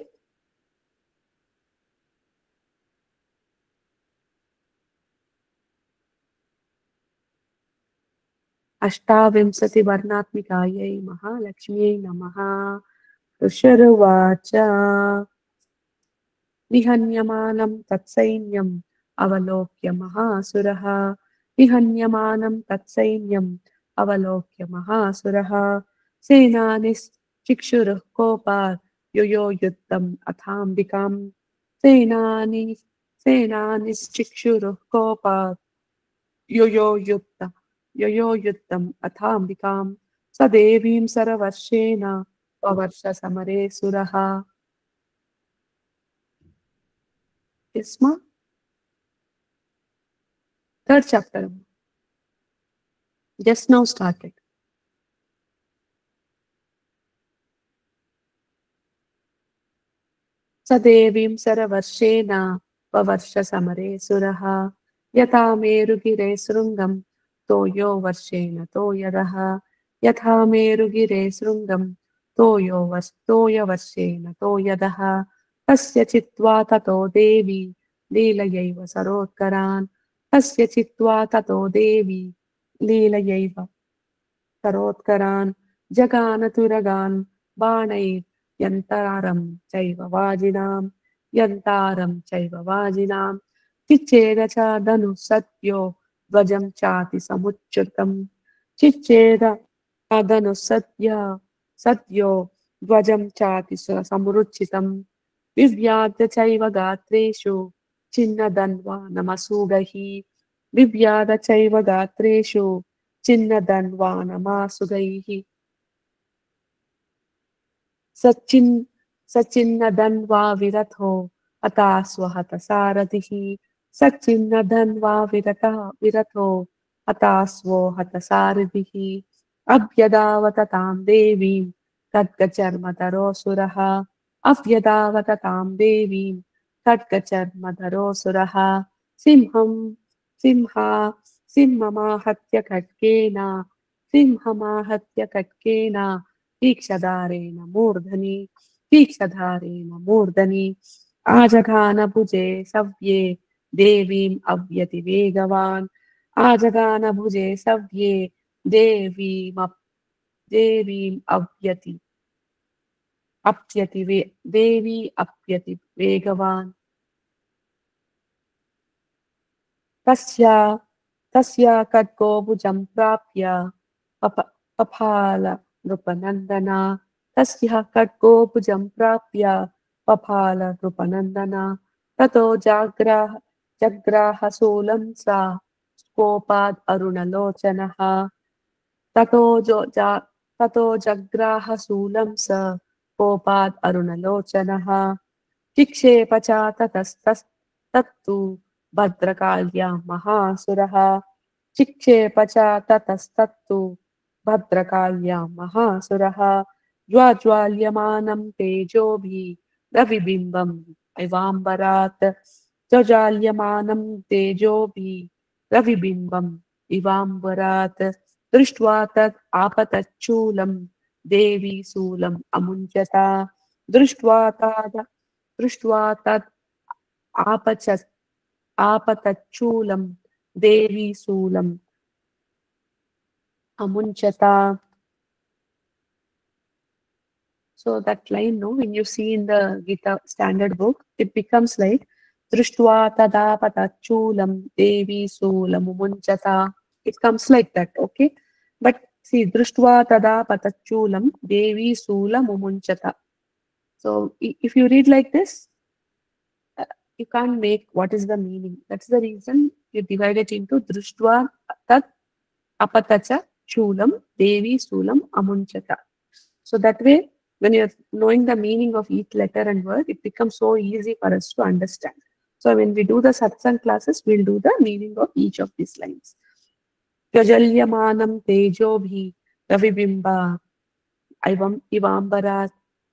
अष्टाविंशतिवर्णात्मिकायै महालक्ष्म्यै नमः ऋषरुवाच निहन्यमानं तत्सैन्यम् अवलोक्य महासुरः निहन्यमानं तत्सैन्यम् अवलोक्य महासुरः सेनानिश्चिक्षुरुः कोपात् युयो युद्धम् अथाम्बिकाम् सेनानि सेनानिश्चिक्षुरुः कोपात् यो युद्धम् अथाम्बिकाम् स देवीं सरवर्षेण ववर्ष समरे सुरः Isma third chapter just now started. स देवीं सरवर्षेण ववर्ष समरे सुरः यथा मेरुगिरे शृङ्गं तोयो वर्षेण तोयदः यथा मेरुगिरे शृङ्गं तोयवर्षेण तोयदः तस्य चित्वा ततो देवी लीलयैव सरोत्करान् तस्य चित्वा ततो देवी लीलयैव सरोत्करान् जगानतुरगान् बाणैर्यन्तारं चैव वाजिनां चिच्चेद च धनुः सत्यो ध्वजं चाति समुच्युतम् चिच्चेद धनुः सत्यो ध्वजं चाति समुच्चितम् विव्याद्य चैव गात्रेषु छिन्नदन्वानमसूगैः विव्याद चैव गात्रेषु छिन्नदन्वानमासुगैः सचिन्नदन्वा विरथो हतास्वहतसारथिः सचिन्नदन्वा विरथो हतास्वो हतसारथिः अभ्यदावत तां देवीं खड्गचर्मधरोऽसुरः अभ्यदावत तां देवीं खड्गचर्मधरोऽसुरः सिंहमाहत्य खड्गेन तीक्ष्णधारेण मूर्धनि आजघानभुजे सव्ये देवीम् अव्यतिवेगवान् आजघानभुजे सव्ये देवीम् अप्यति वेगवान् तस्य खड्गो भुजं प्राप्य पफाल नृपनन्दना तस्य खड्गो भुजं प्राप्य पफाल नृपनन्दना ततो जग्राह शूलं सा कोपाद् अरुणलोचनः ततो जग्राह शूलं स कोपाद् अरुणलोचनः चिक्षेप च ततस्तत्तु भद्रकाल्यां महासुरः चिक्षेप च ततस्तत्तु भद्रकाल्यां महासुरः ज्वाज्वाल्यमानं तेजोभिः रविबिम्बम् इवाम्बरात् ज्वाज्वाल्यमानं तेजोभिः रविबिम्बम् इवाम्बरात् दृष्ट्वा तत् आपतच्छूलं देवी शूलम् अमुञ्चता दृष्ट्वा तत् आपतच्छूलं देवी शूलम् अमुञ्चता. So that line, no, when you see in the Gita standard book, it becomes like Drishtva tadapatachulam devi sulamumunchata. It comes like that, okay? But see, Drishtva tadapatachulam devi sulamumunchata. So if you read like this, you can't make what is the meaning. That's the reason you divide it into Drishtva tat apatacha chulam devi sulam amunchata. So that way, when you're knowing the meaning of each letter and word, it becomes so easy for us to understand. So when we do the satsang classes, we'll do the meaning of each of these lines. Yajalyamanam tejobhi ravibimba ivambarat.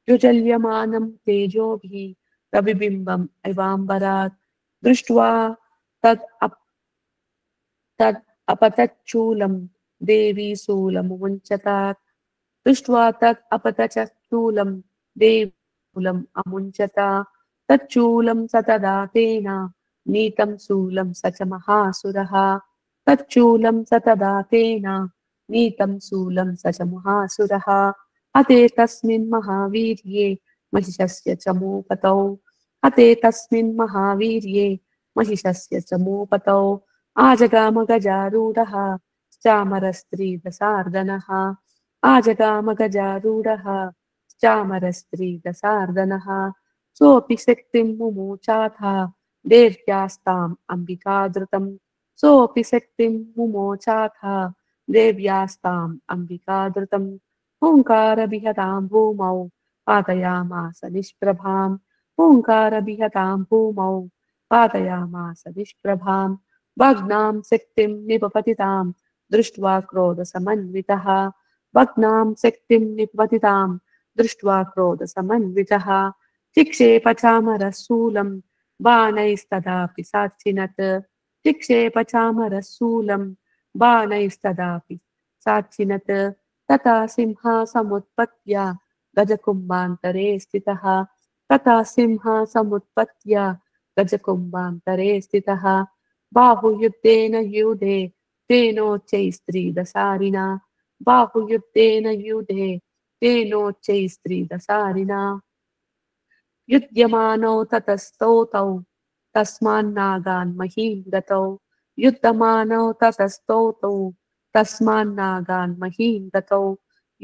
Yajalyamanam tejobhi ravibimbam ivambarat. Drishtva tad apatachulam devi sulam munchatat. दृष्ट्वा तत् अपतचूलं देवूलम् अमुञ्चता तच्चूलं स तदा तेन नीतं शूलं स च महासुरः तच्चूलं स तदा तेन नीतं शूलं स च महासुरः अते तस्मिन् महावीर्ये महिषस्य च मूपतौ अते तस्मिन् महावीर्ये महिषस्य च मूपतौ आजगाम गजारूढः चामरस्त्रीदशार्दनः आजगामगजारूढः चामरस्त्रीदशार्दनः सोऽपि शक्तिं मुमूचाथ देव्यास्ताम् अम्बिकाधृतं सोऽपि शक्तिं मुमोचाथ देव्यास्ताम् अम्बिकाधृतम् ओङ्कारविहतां भूमौ पातयामास निष्प्रभाम् ओङ्कारविहतां भूमौ पातयामास निष्प्रभाम् भग्नां शक्तिं निपपतितां दृष्ट्वा क्रोधसमन्वितः भग्नां शक्तिं निपतितां दृष्ट्वा क्रोधसमन्वितः चिक्षेप चामरशूलं बाणैस्तदापि साक्षिणत् चिक्षेप चामरशूलं बाणैस्तदापि साक्षिणत् तथा सिंहासमुत्पत्य गजकुम्भान्तरे स्थितः तथा सिंहासमुत्पत्य गजकुम्भान्तरे स्थितः बाहुयुद्धेन युधे तेनोच्चैस्त्रीदसारिणा बाहुयुद्धेन युधे तेनोच्चैस्त्रीदसारिणा युध्यमानौ ततस्तौ तौ तस्मान्नागान् महीं गतौ युद्धमानौ ततस्तौ तौ तस्मान्नागान् महीं गतौ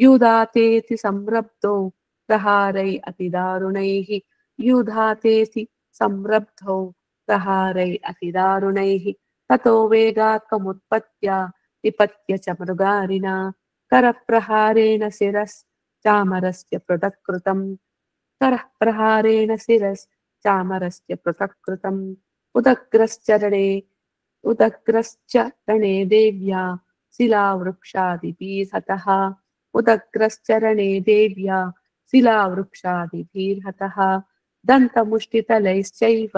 युधातेति संरब्धौ प्रहारै अतिदारुणैः युधातेति संरब्धौ प्रहारै अतिदारुणैः ततो वेगात्कमुत्पत्य निपत्य च मृगारिणा करप्रहारेण शिरश्चामरस्य पृथक् कृतम् करः प्रहारेण शिरश्चामरस्य पृथक् कृतम् उदग्रश्चरणे देव्या शिलावृक्षादिभिर्हतः उदग्रश्चरणे देव्या शिलावृक्षादिभिर्हतः दन्तमुष्टितलैश्चैव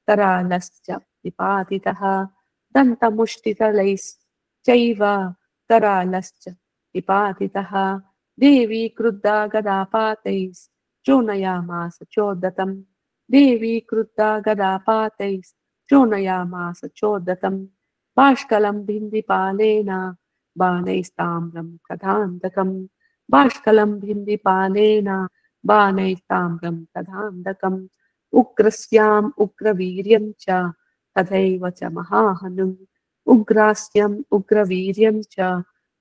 करालश्च निपातितः दन्तमुष्टितलैश्चैव करालश्च निपातितः देवी क्रुद्धा गदापातैश्चूर्णयामास चोद्धतम् देवी क्रुद्धा गदापातैश्चूर्णयामास चोद्धतम् बाष्कलं भिन्दिपालेन बाणैस्ताम्रं कथान्तकम् बाष्कलं भिन्दिपालेन बाणैस्ताम्रं कथान्तकम् उग्रस्याम् उग्रवीर्यं च तथैव च महाहनुम् उग्रास्यम् उग्रवीर्यं च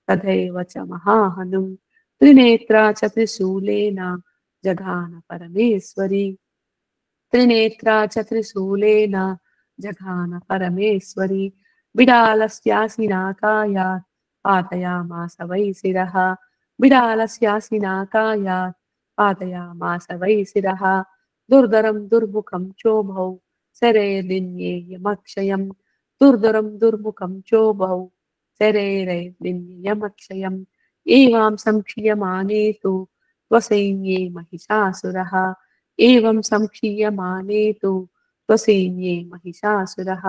तथैव च महाहनुम् त्रिनेत्रा च त्रिशूलेन जघान परमेश्वरी त्रिनेत्रा च त्रिशूलेन जघान परमेश्वरी बिडालस्यासिनाकायात् पातयामास वै शिरः बिडालस्यासिनाकायात् पातयामास वै शिरः दुर्धरं दुर्मुखं चोभौ शरैर्निन्येयमक्षयम् दुर्धरं दुर्मुखं चोभौ शरैर्निन्येयमक्षयम् एवां संक्षीयमाने तु स्वसैन्ये महिषासुरः एवं संक्षीयमाने तु स्वसैन्ये महिषासुरः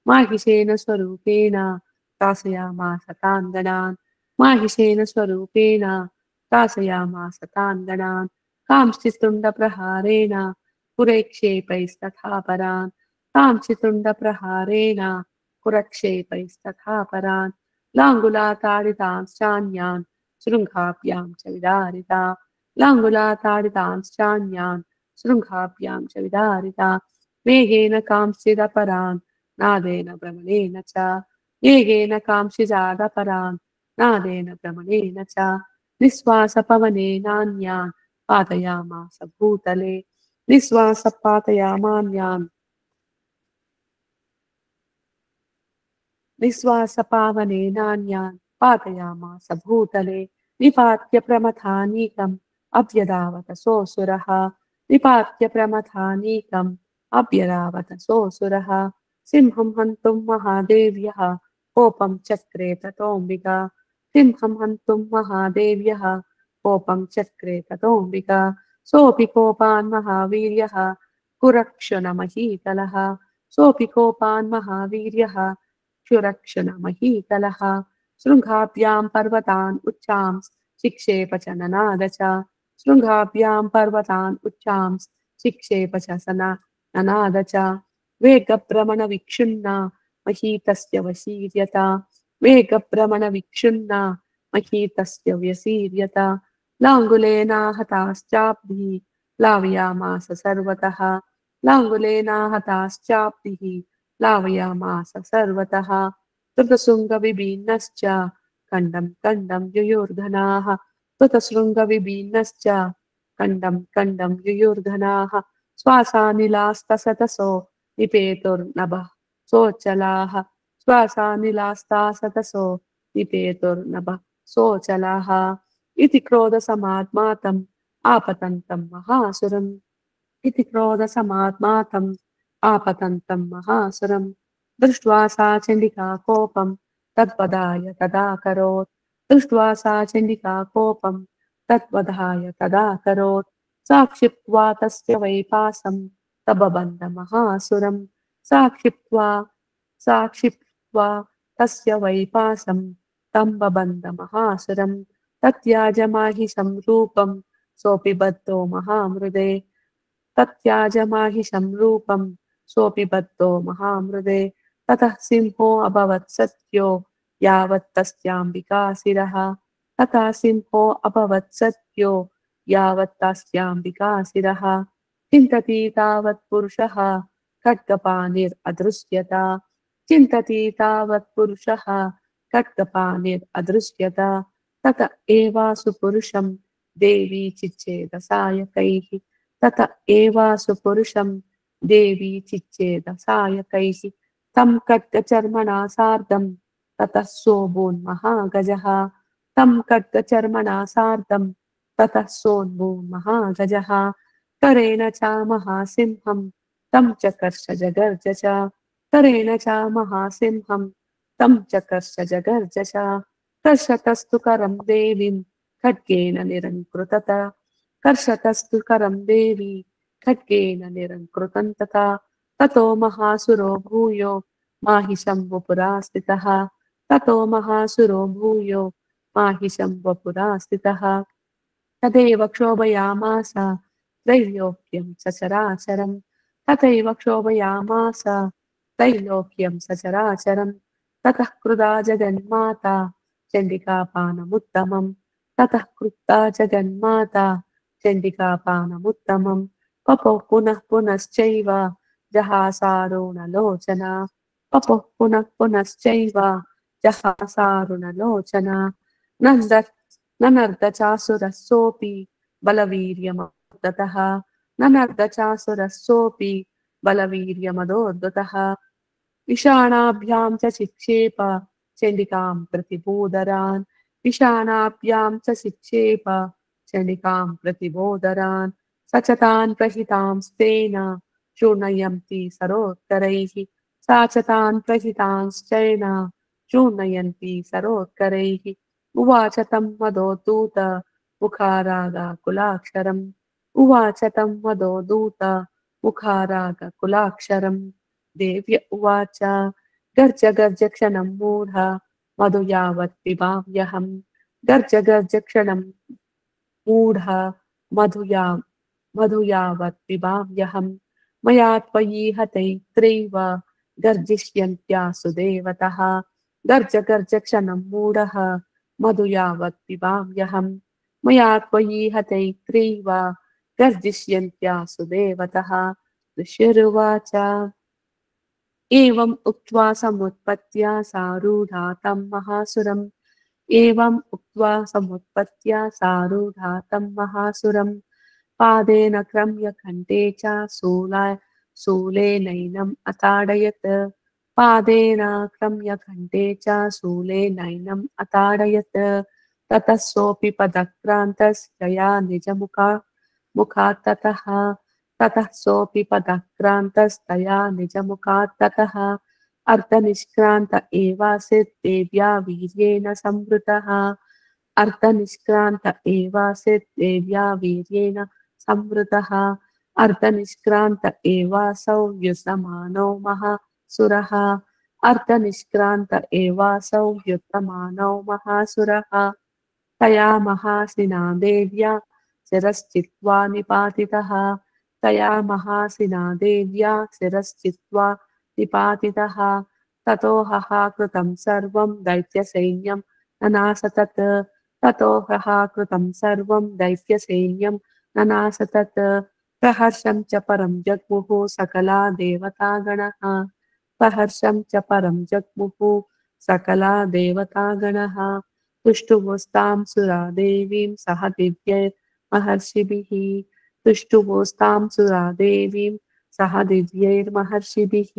माहिषेन स्वरूपेण त्रासयामास तान् गणान् माहिषेन स्वरूपेण त्रासयामास तान् गणान् कांश्चितुण्डप्रहारेण पुरैक्षेपैस्तथा परान् कांश्चितुण्डप्रहारेण पुरक्षेपैस्तथा परान् लाङ्गुलाताडितांश्चान्यान् शृङ्गाभ्यां च विदारिता लाङ्गुलाताडितांश्चान्यान् शृङ्गाभ्यां च विदारिता वेगेन कांश्चिदपरान् नादेन भ्रमणेन च वेगेन कांशिजादपरान् नादेन भ्रमणेन च निःश्वासपवनेनान्यान् पातयामास भूतले निःश्वासपातयामान्यान् निःश्वासपावनेनान्यान् पातयामास भूतले निपात्य प्रमथानीकम् अभ्यधावत सोऽसुरः निपात्य प्रमथानीकम् अभ्यधावत सोऽसुरः सिंहं हन्तुं महादेव्यः कोपं चक्रे ततोऽम्बिका सिंहं हन्तुं महादेव्यः कोपं चक्रे ततोऽम्बिका सोऽपि कोपान् महावीर्यः कुरक्षुणमहीतलः सोऽपि कोपान् महावीर्यः क्षुरक्षुणमहीतलः शृङ्गाभ्यां पर्वतान् उच्चांस् शिक्षेप च ननाद च शृङ्गाभ्यां पर्वतान् उच्चांस् शिक्षेप च ननाद च वेगभ्रमणविक्षुण्णा महीतस्य वशीर्यता वेगभ्रमणविक्षुण्णा महीतस्य व्यसीर्यता लाङ्गुलेनाहताश्चाब्धिः प्लावयामास सर्वतः लाङ्गुलेनाहताश्चाब्धिः प्लावयामास सर्वतः कृतशृङ्गविभिन्नश्च खण्डं खण्डं युयुर्धनाः कृतशृङ्गविभिन्नश्च खण्डं खण्डं युयुर्धनाः श्वासानिलास्तसतसो निपेतुर्नभः सोऽचलाः श्वासानिलास्ता सतसो निपेतुर्नभः सोऽचलाः इति क्रोधसमात्मातम् आपतन्तं महासुरम् इति क्रोधसमात्मातम् आपतन्तं महासुरम् दृष्ट्वा सा चण्डिका कोपम् तद्वदाय तदाकरोत् दृष्ट्वा सा चण्डिका कोपम् तद्वधाय तदाकरोत् सा क्षिप्त्वा तस्य वैपासं तबबन्ध महासुरम् सा क्षिप्त्वा तस्य वैपासं तं बबन्ध महासुरम् तत्याजमाहिषं रूपं सोऽपि बद्धो महामृदे तत्याजमाहिषं रूपं सोऽपि बद्धो महामृदे ततः सिंहो अभवत् सत्यो यावत् तस्याम्बिका शिरः तथा सिंहो अभवत् सत्यो यावत् तस्याम्बिका शिरः चिन्तति तावत् पुरुषः खड्गपाणिरदृश्यत चिन्तति तावत् पुरुषः खड्गपाणिरदृश्यत तत एवासु पुरुषं देवी चिच्छेद सायकैः तत एवासु पुरुषं देवी चिच्छेद सायकैः तं खड्गचर्मणा सार्धं ततः सोऽभून्महागजः तं खड्गचर्मणा सार्धं ततः सोऽभून्महागजः करेण च महासिंहं तं चकर्ष जगर्ज च करेण च महासिंहं तं चकर्ष जगर्ज च कर्षतस्तु करं देवीं खड्गेन निरङ्कृतत कर्षतस्तु करं देवी खड्गेन निरङ्कृतं तथा ततो महासुरो भूयो माहिषं वपुरा स्थितः ततो महासुरो भूयो माहिषं वपुरा स्थितः तदैव क्षोभयामास त्रैलोक्यं सचराचरं तथैव क्षोभयामास त्रैलोक्यं सचराचरं ततः क्रुधा जगन्माता चण्डिकापानमुत्तमं ततः क्रुद्धा जगन्माता चण्डिकापानमुत्तमं पपोः पुनः पुनश्चैव जहासारुणलोचना पपोः पुनः पुनश्चैव जहासारुणलोचना ननर्दचासुरः सोऽपि बलवीर्यमदोद्धतः ननर्दचासुरः सोऽपि बलवीर्यमदोद्धतः विषाणाभ्यां च चिक्षेप चण्डिकां प्रतिबोधरान् विषाणाभ्यां च चिक्षेप चण्डिकां प्रतिबोधरान् स च तान् प्रहितां स्तेन चूर्णयन्ति सरोत्तरैः सा च तान् प्रहितांश्चैन चूर्णयन्ति सरोत्तरैः उवाच तं मदोद्धूत मुखारागकुलाक्षरम् उवाच तं मदोद्धूत मुखारागकुलाक्षरम् देव्य उवाच गर्ज गर्ज क्षणं मूढ मधु यावत् पिबाम्यहम् गर्ज गर्ज क्षणं मूढ मधु यावत् पिबाम्यहम् मया त्वयि हतैत्रैव गर्जिष्यन्त्यासु देवतः गर्ज गर्ज क्षणं मूढः मधु यावत् पिबाम्यहम् मया त्वयि हतैत्रैव गर्जिष्यन्त्यासु देवतः ऋषिरुवाच एवम् उक्त्वा समुत्पत्त्या सारूढा तं महासुरम् एवम् उक्त्वा समुत्पत्त्या सारूढा तं महासुरम् पादेन क्रम्य कण्ठे च शूलेनैनम् अताडयत् पादेन क्रम्य कण्ठे च शूलेनैनम् अताडयत् ततः सोऽपि पदक्रान्तस्तया मुखात् ततः सोऽपि पदक्रान्तस्तया निजमुखात् ततः अर्धनिष्क्रान्त एवासीत् देव्या वीर्येण संवृतः अर्धनिष्क्रान्त एवासीत् देव्या वीर्येण संवृतः अर्धनिष्क्रान्त एवासौ युष्यमानो महासुरः अर्धनिष्क्रान्त एवासौ युष्यमानो महासुरः तया महासिना देव्या शिरश्चित्वा निपातितः तया महासिना देव्या शिरश्चित्वा निपातितः ततो कृतं सर्वं दैत्यसैन्यं ननासतत् ततो कृतं सर्वं दैत्यसैन्यं ननासतत् प्रहर्षं च परं जग्मुः सकला देवतागणः प्रहर्षं च परं जग्मुः सकला देवतागणः तुष्टुवोस्तां सुरा देवीं सह दिव्यैर्महर्षिभिः तुष्टुवोस्तां सुरा देवीं सह दिव्यैर्महर्षिभिः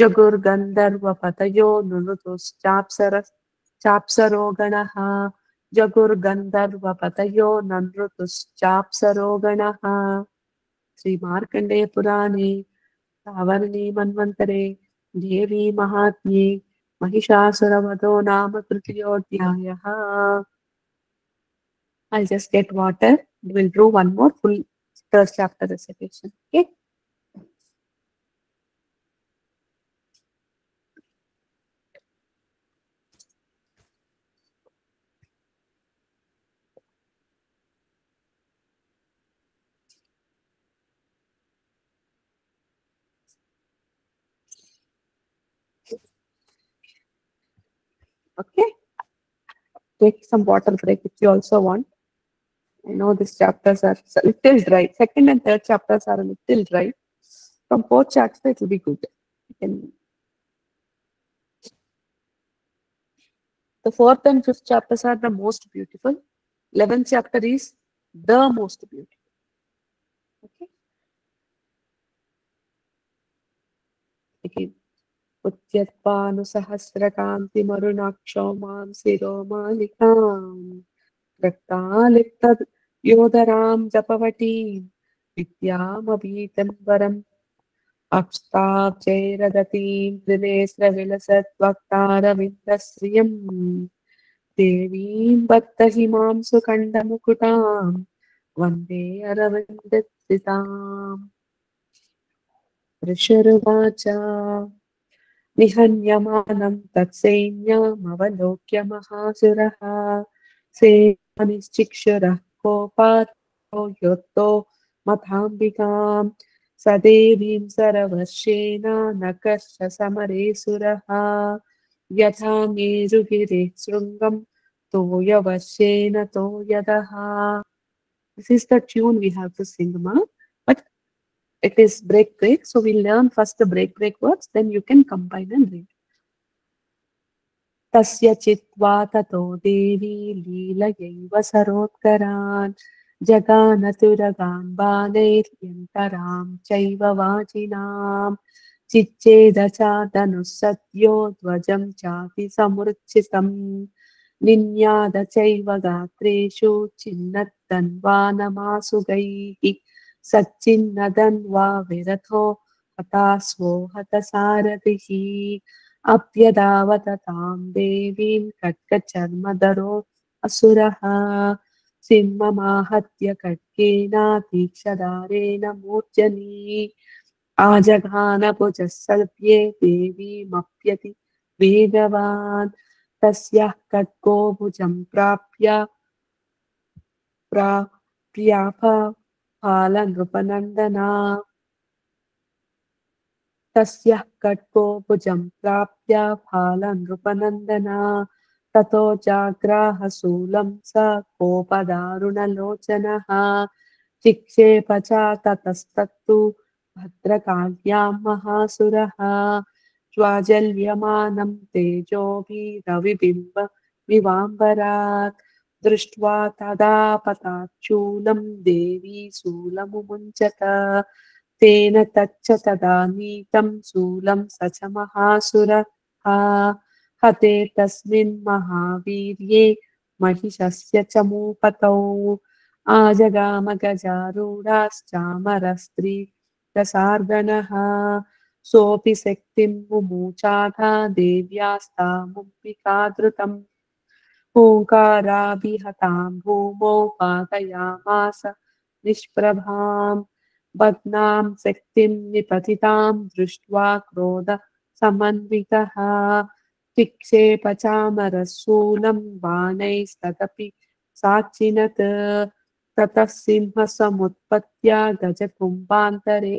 जगुर्गन्धर्वपतयो नृतुश्चाप्सरो गणः जगुर्गन्धर्वपतयो नृतुश्चाप्सरो गणः श्रीमार्कण्डेयपुराणे सावर्णे मन्वन्तरे देवी महात्म्ये महिषासुरवधो नाम तृतीयोऽध्यायः. I'll just get water. We'll do one more full third chapter recitation. Okay. Okay. Take some water break if you also want. I know these chapters are a little dry. Second and third chapters are a little dry. From fourth chapter, it will be good. The fourth and fifth chapters are the most beautiful. 11th chapter is the most beautiful. Okay. Again. उच्यत्पानुसहस्रकान्तिमरुणाक्षौ मां शिरोमालिकाम् रक्तालिप्तयोदरां जपवटीं विद्यामभीतम्बरम् अक्षताब्जैरदतीं त्रिनेत्रविलसद्वक्तारविन्दश्रियम् देवीं बद्धहिमां सुखण्डमुकुटां वन्दे अरविन्दस्थिताम्. ऋषिरुवाच निहन्यमानं तत्सैन्यमवलोक्य महासुरः सेनानिश्चिक्षुरः कोपात् योत्तो मथाम्बिकां स देवीं सरवर्षेण नकश्च समरे सुरः यथा मेरुगिरे शृङ्गं तोयवर्षेण तोयदः. This is the tune we have to sing, ma. But it is break. So we'll learn first the break words, then you can combine and read. तस्य चित्वा ततो देवी लीलयैव सरोत्करान् जगानतुरगान् बाणैर्यन्तरां चैव वाजिनां चिच्चेदचादनुः सद्यो ध्वजं चापि समूर्च्छितम् निन्याद चैव गात्रेषु छिन्नद्दन्वानमासुगैः सच्चिन्नदन्वा विरथो हतास्वो हतसारथिः अप्यदावत तां देवीं खड्गचर्मधरो असुरः सिंहमाहत्य खड्गेन तीक्ष्णधारेण मूर्जनि आजघानभुजः सल्प्ये देवीमप्यति वेगवान् तस्याः खड्गो भुजं प्राप्याफालनृपनन्दना तस्याः खड्गो भुजं प्राप्य फालनृपनन्दना ततो जाग्राहशूलं स कोपदारुणलोचनः चिक्षेप च ततस्तत्तु भद्रकाल्यां महासुरः ज्वाजल्यमानं तेजोभिरविबिम्ब विवाम्बरात् दृष्ट्वा तदा पताच्छूलं देवी शूलमुमुञ्चत तेन तच्च तदा नीतं शूलं स च महासुरः हते तस्मिन् महावीर्ये महिषस्य च मूपतौ आजगामगजारूढाश्चामरस्त्रीरसार्दनः सोऽपि शक्तिं मुमूचाथा देव्यास्तामुम्बिका धृतम् ओङ्काराभिहतां भूमौ पातयामास निष्प्रभाम् भग्नां शक्तिं निपतितां दृष्ट्वा क्रोध समन्वितः चिक्षेप चामरशूलं बाणैस्तदपि साक्षिणत् ततः सिंहसमुत्पत्य गजकुम्भान्तरे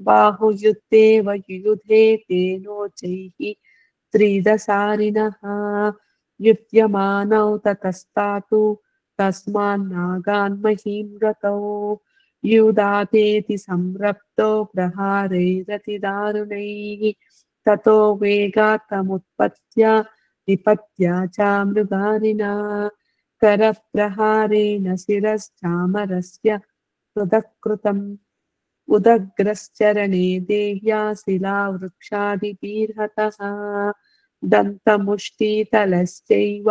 बाहुयुद्धेव युयुधे तेनोचैः त्रिदसारिणः युध्यमानौ ततस्तातु तस्मान्नागान् महीं गतौ युधातेति संरक्तो प्रहारैरतिदारुणैः ततो वेगात्तमुत्पत्य निपत्य च मृगारिणा करप्रहारेण शिरश्चामरस्य हृदः कृतम् उदग्रश्चरणे देव्या शिलावृक्षादिभिर्हतः दन्तमुष्टितलश्चैव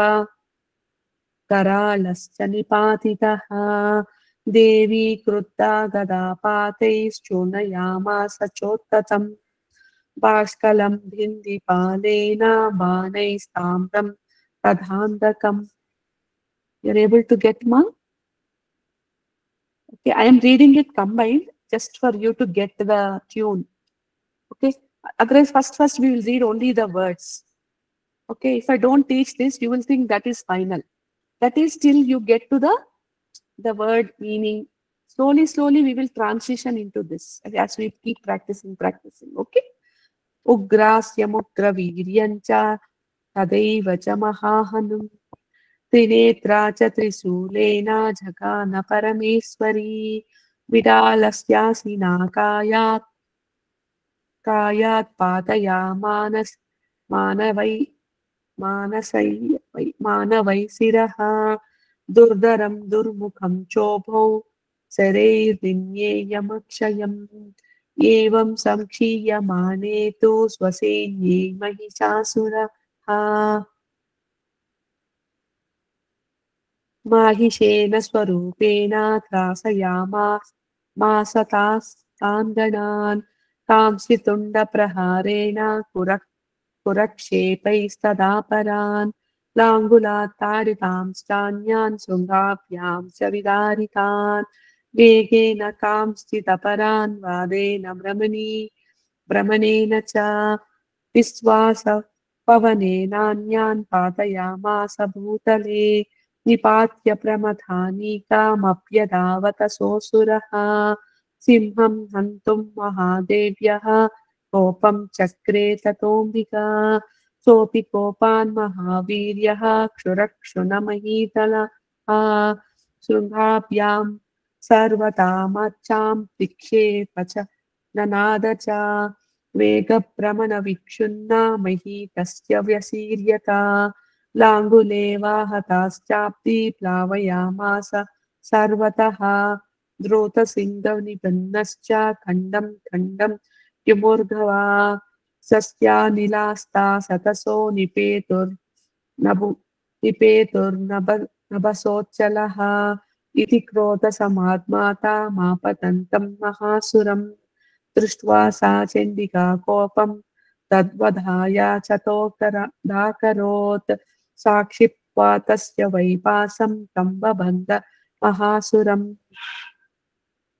करालश्च निपातितः देवी क्रुद्धा गदापातैश्चूर्णयामास चोत्ततम् बाष्कलं भिन्दिपालेन बाणैस्ताम्रं तथान्धकम्. You're able to get ma? Okay, I am reading it combined just for you to get the tune. Okay, otherwise first we will read only the words. Okay, if I don't teach this, you will think that is final. That is till you get to the word meaning. Slowly we will transition into this as we keep practicing. Okay. उग्रास्यमुग्रवीर्यञ्च तदैव च महाहनुम् त्रिनेत्रा च त्रिशूलेन जगान परमेश्वरी विडालस्यासिनाकायात् पातयामानस मानवै मानसै मानवै शिरः दुर्धरं दुर्मुखं चोभौ शरैर्निन्येयमक्षयम् एवं संक्षीयमाने तु स्वसैन्ये महिषासुरः माहिषेन स्वरूपेण त्रासयामासतास्तान् कांसितुण्डप्रहारेण कुरक्षेपैस्तदा परान् लाङ्गुलात् ताडितांश्चान्यान् शृङ्गाभ्यां च विदारितान् वेगेन कांश्चिदपरान् वादेन भ्रमणेन च विश्वास पवनेनान्यान् पातयामास भूतले निपात्य प्रमथानीकामप्यधावत सोऽसुरः सिंहं हन्तुं महादेव्यः कोपं चक्रे ततोऽम्बिका सोऽपि कोपान् महावीर्यः क्षुरक्षुणमहीतलः शृङ्गाभ्यां सर्वतामर्चां विक्षेप च ननाद च वेगभ्रमणविक्षुन्ना महीतस्य व्यसीर्यता लाङ्गुले वाहताश्चाप्ति प्लावयामास सर्वतः द्रोतसिंहनिबन्धश्च खण्डं खण्डं युमूर्ध्वा सस्यानिलास्ता सतसो निपेतुर्नभसोच्चलः इति क्रोधसमात्माता मापतन्तं महासुरम् दृष्ट्वा सा चण्डिका कोपं तद्वधाय चतोकरोत् साक्षिप्त्वा तस्य वैपासं तं बबन्ध महासुरम्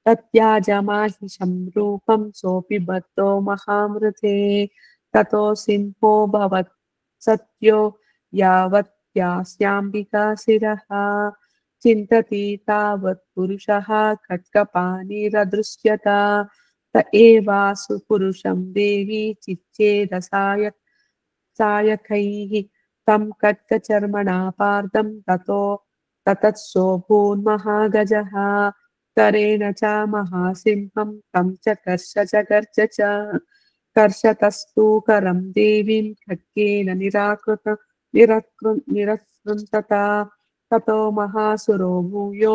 तत्याजमाहिषं रूपं सोऽपि बद्धो महामृते ततो सिंहोऽभवत् सत्यो यावत्यास्याम्बिका शिरः चिन्तति तावत् पुरुषः खड्गपाणिरदृश्यत त एवासु पुरुषं देवी चिच्चेदसाय सायकैः तं खड्गचर्मणा पार्दं ततत्सोऽभून्महागजः करेण च महासिंहं तं च कर्ष च कर्षतस्तु करं देवीं खड्गेन निरकृन्तत ततो महासुरो भूयो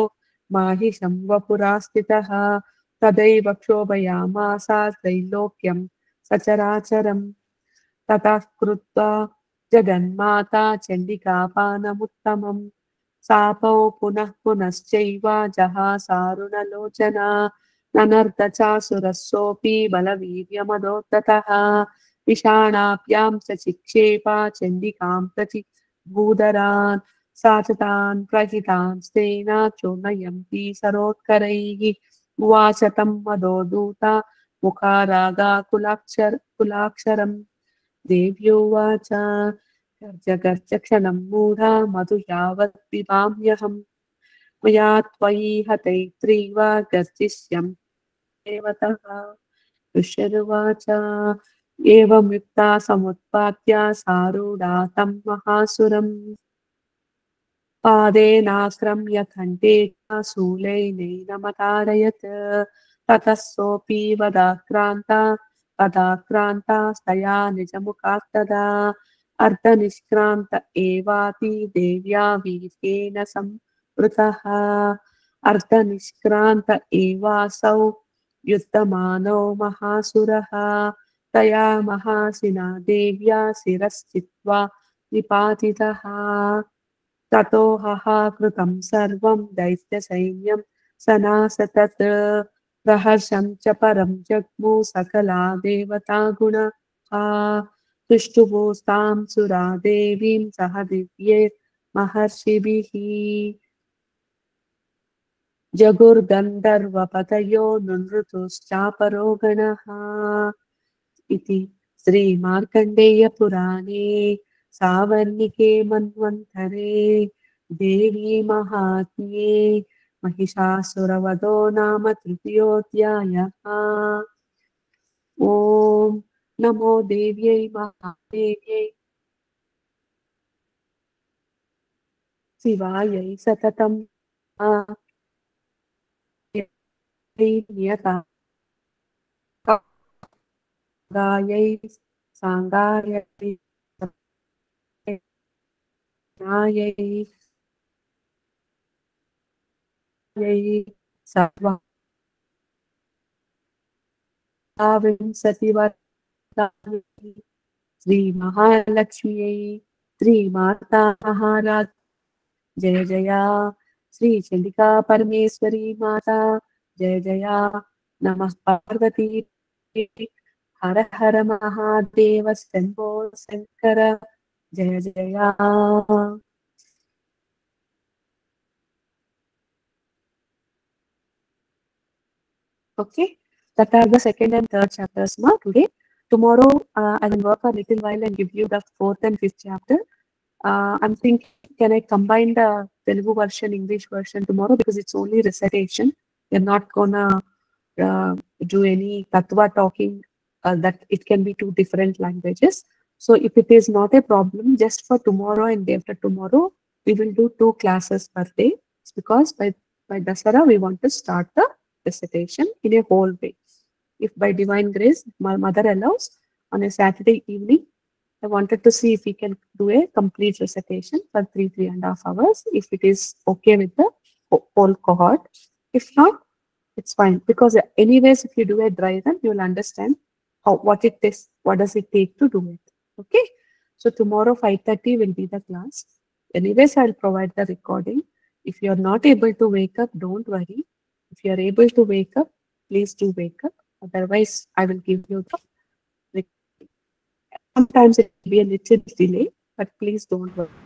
माहिषं वपुरा स्थितः तदैव क्षोभयामास त्रैलोक्यं सचराचरम् ततः कृत्वा जगन्माता चण्डिकापानमुत्तमम् सापौ पुनश्चैव जहासारुणलोचना ननर्दचासुरः सोऽपि बलवीर्यमदोत्ततः विषाणाभ्यां च चिक्षेपा चण्डिकां प्रति भूधरान् सा च तान् प्रहितान् स्तेन चूर्णयन्ती सरोत्करैः उवाच तं मदोदूता कुलाक्षरम् देव्योवाच गर्ज क्षणं मूढा मधु यावत् पिबाम्यहम् मया त्वयि हतैत्रीव गर्जिष्यं देवतः ऋषिरुवाच एवमुक्ता समुत्पात्य सारूढा तं महासुरम् पादेनाक्रम्य कण्ठे शूलैनैनमताडयत् ततः सोऽपि वदाक्रान्तास्तया निजमुखात्तदा अर्धनिष्क्रान्त एवापि देव्या वीर्येण संवृतः अर्धनिष्क्रान्त एवासौ युद्धमानो महासुरः तया महासिना देव्या शिरश्चित्वा निपातितः ततो कृतं सर्वं दैत्यसैन्यं सनासतत् प्रहर्षं च परं जग्मु सकला देवतागुणाः तुष्टुभोस्तां सुरा देवीं सह दिव्ये महर्षिभिः जगुर्गन्धर्वपतयो नृतुश्चापरो गणः इति श्रीमार्कण्डेयपुराणे सावर्णिके मन्वन्तरे देवी महात्म्ये महिषासुरवधो नाम तृतीयोऽध्यायः। ॐ नमो देव्यै महादेव्यै शिवायै सततं नियता गायै साङ्गायै नायै सर्वा विंशतिवर्षाणि श्रीमहालक्ष्म्यै श्रीमाता महाराज जय जया श्रीचण्डिका परमेश्वरी माता जय जया नमः पार्वती हर हर महादेव शम्भो शङ्कर जय जया। Okay, that are the second and third chapters now today. Tomorrow I will work a little while and give you the fourth and fifth chapter. I'm thinking, can I combine the Telugu version, English version tomorrow, because it's only recitation. We're not gonna do any tattva talking. That it can be two different languages. So if it is not a problem, just for tomorrow and day after tomorrow, we will do 2 classes per day. It's because by Dasara we want to start the recitation in a whole way. If by divine grace my mother allows, on a Saturday evening, I wanted to see if we can do a complete recitation for 3.5 hours, if it is okay with the whole cohort. If not, it's fine, because anyways, if you do a dry run, you will understand what it is, what does it take to do it. Okay. So tomorrow 5:30 will be the class. Anyways, I'll provide the recording. If you're not able to wake up, don't worry. If you're able to wake up, please do wake up. Otherwise, I will give you the. Sometimes it will be a little delay, but please don't worry.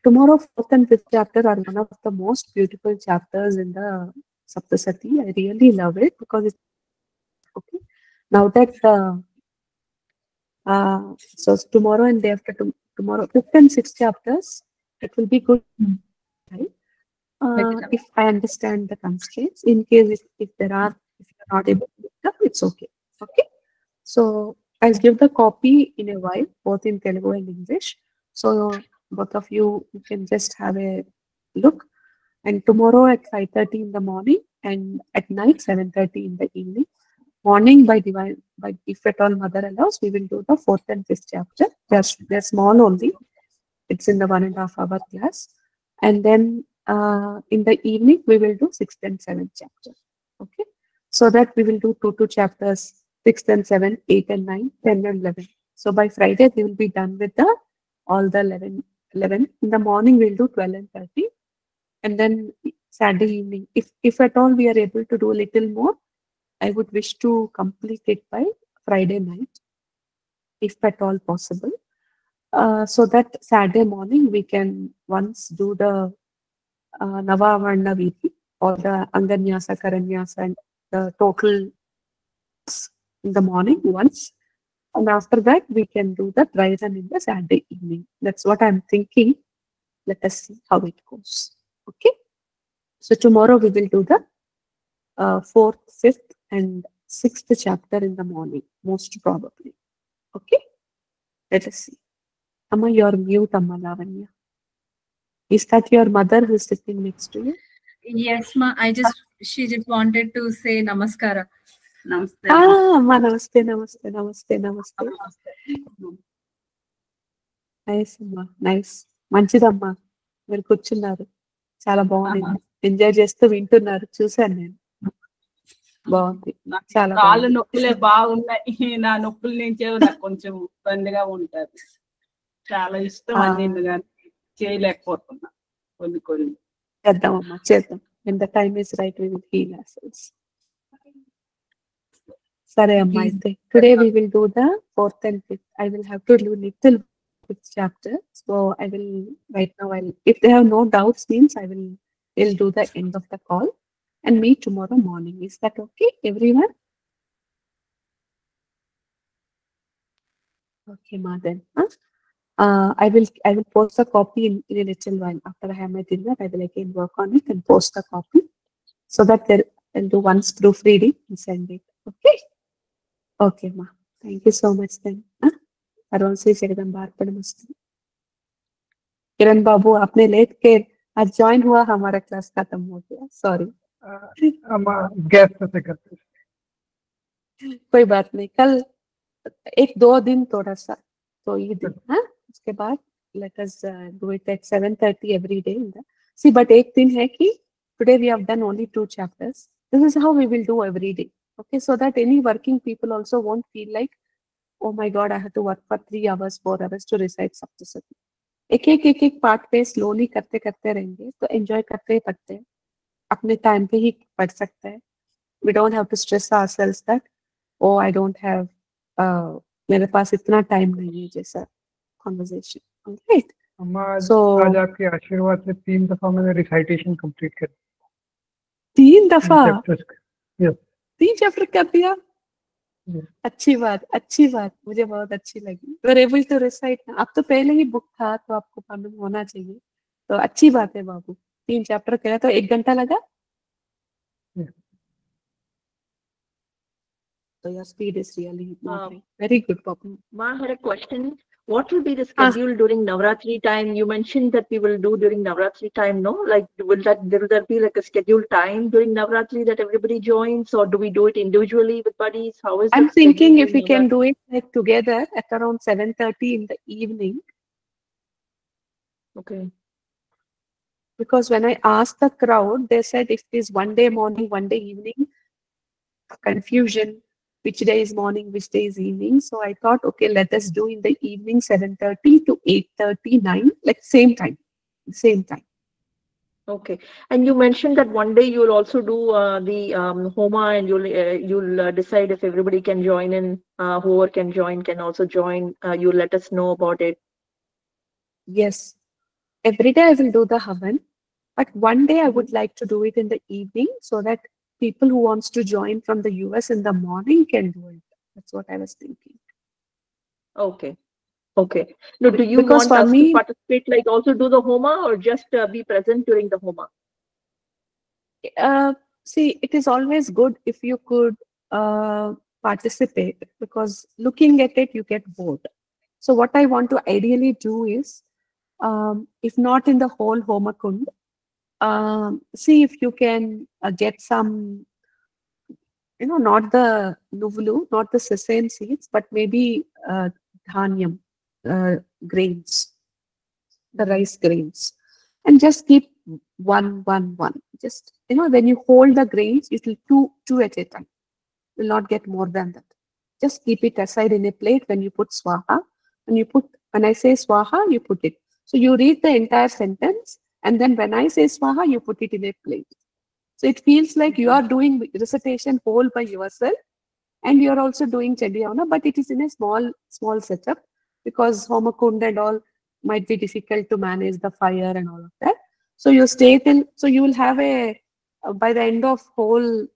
Tomorrow, fourth and fifth chapter are one of the most beautiful chapters in the Saptasati. I really love it because it's okay. Now that so tomorrow and day after tomorrow, fifth and sixth chapters, it will be good, right? If I understand the constraints, in case if you're not able to pick up, it's okay. Okay. So I'll give the copy in a while, both in Telugu and English. So both of you can just have a look. And tomorrow at 5:30 in the morning and at night 7:30 in the evening. Morning by divine, by if at all mother allows, we will do the fourth and fifth chapter. They're small only. It's in the 1.5 hour class. And then in the evening, we will do sixth and seventh chapter. Okay. So that we will do two chapters, 6th and 7th, 8 and 9, 10 and 11. So by Friday, they will be done with the all the 11. In the morning, we'll do 12 and 30. And then Saturday evening, if at all we are able to do a little more, I would wish to complete it by Friday night, if at all possible. So that Saturday morning, we can once do the Navavarna Vidhi or the Anganyasa, Karanyasa, and the total in the morning once. And after that, we can do the dry run in the Saturday evening. That's what I'm thinking. Let us see how it goes. Okay. So tomorrow we will do the fourth, fifth, and sixth chapter in the morning, most probably. Okay. Let us see. Amma, you're mute, Amma Lavanya. Is that your mother who is sitting next to you? Yes, ma. She just wanted to say namaskara. Namaste. Amma, namaste, namaste, namaste, namaste. Nice అమ్మా, నైస్, మంచిదమ్మా. మీరు కూర్చున్నారు, చాలా బాగుంది, ఎంజాయ్ చేస్తూ వింటున్నారు, చూశాను నేను. బాగుంది. నాకు చాలా కాళ్ళు బాగుంది. నొప్పులే బాగున్నాయి. నా నొప్పుల నుంచే నాకు కొంచెం ఇబ్బందిగా ఉంటది. చాలా ఇష్టం ఆ, అన్ని కానీ చేయలేకపోతున్నా కొన్ని. చేద్దామమ్మా, చేద్దాం. When the time is right, we will heal ourselves. సరే అమ్మా, Please. అయితే today we will do the fourth and fifth. I will have to do little fifth chapter. So I will right now. If they have no doubts, means will do the end of the call and meet tomorrow morning. Is that okay, everyone? Okay, ma, then. I will post the copy in a little while. After I have my dinner, I will again work on it and post the copy so that I'll do once proofreading and send it. Okay? Okay, ma. Thank you so much then. अरुण से जगदम्बा अर्पणमस्तु. किरण बाबू, आपने लेट के आज ज्वाइन हुआ, हमारा क्लास खत्म हो गया. सॉरी. हम गेस्ट से करते हैं. कोई बात नहीं. कल 1-2 दिन थोड़ा सा तो ये दिन, हाँ, उसके बाद let us do it at 7:30 every day. See, but एक दिन है कि today we have done only 2 chapters. This is how we will do every day. Okay, so that any working people also won't feel like, oh my God, I have to work for 3 hours, 4 hours to recite Saptasati. एक पार्ट पे स्लोली करते करते रहेंगे तो एंजॉय करते पढ़ते अपने टाइम पे ही पढ़ सकते हैं. We don't have to stress ourselves that, oh, I don't have, मेरे पास इतना टाइम नहीं है जैसा conversation. Right? So, आज आपके आशीर्वाद से 3 दफा मैंने रिसाइटेशन कंप्लीट कर 3 दफा? Yes. 3 चैप्टर कर दिया. अच्छी बात, मुझे बहुत अच्छी लगी. You are able to recite. अब तो पहले ही बुक था तो आपको मालूम होना चाहिए. तो अच्छी बात है बाबू. 3 चैप्टर किया तो 1 घंटा लगा. So your speed is really not high. Very good, Babu. Ma, I had a question. What will be the schedule during Navratri time? You mentioned that we will do during Navratri time, no? Like, will there be like a scheduled time during Navratri that everybody joins, or do we do it individually with buddies? How is it? I'm thinking if we can do it like together at around 7:30 in the evening. Okay. Because when I asked the crowd, they said if it is one day morning, one day evening, confusion. Which day is morning, which day is evening. So I thought, okay, let us do in the evening 7:30 to 8:30, 9, like same time. Okay. And you mentioned that one day you'll also do the Homa, and you'll decide if everybody can join in. Whoever can also join. You let us know about it. Yes. Every day I will do the Havan. But one day I would like to do it in the evening so that people who wants to join from the US in the morning can do it. That's what I was thinking. Okay. No, do you want us to participate, like also do the Homa, or just be present during the Homa? See, it is always good if you could participate, because looking at it, you get bored. So what I want to ideally do is, if not in the whole Homa Kund, see if you can get some, not the nuvulu, not the sesame seeds, but maybe dhanyam, grains, the rice grains, and just keep one. Just, when you hold the grains, it will two at a time. Will not get more than that. Just keep it aside in a plate when you put swaha. When I say swaha, you put it. So you read the entire sentence, and then when I say swaha, you put it in a plate. So it feels like you are doing recitation whole by yourself, and you are also doing Chandiyavana, but it is in a small setup, because Homa Kund and all might be difficult to manage the fire and all of that. So you stay so you will have by the end of whole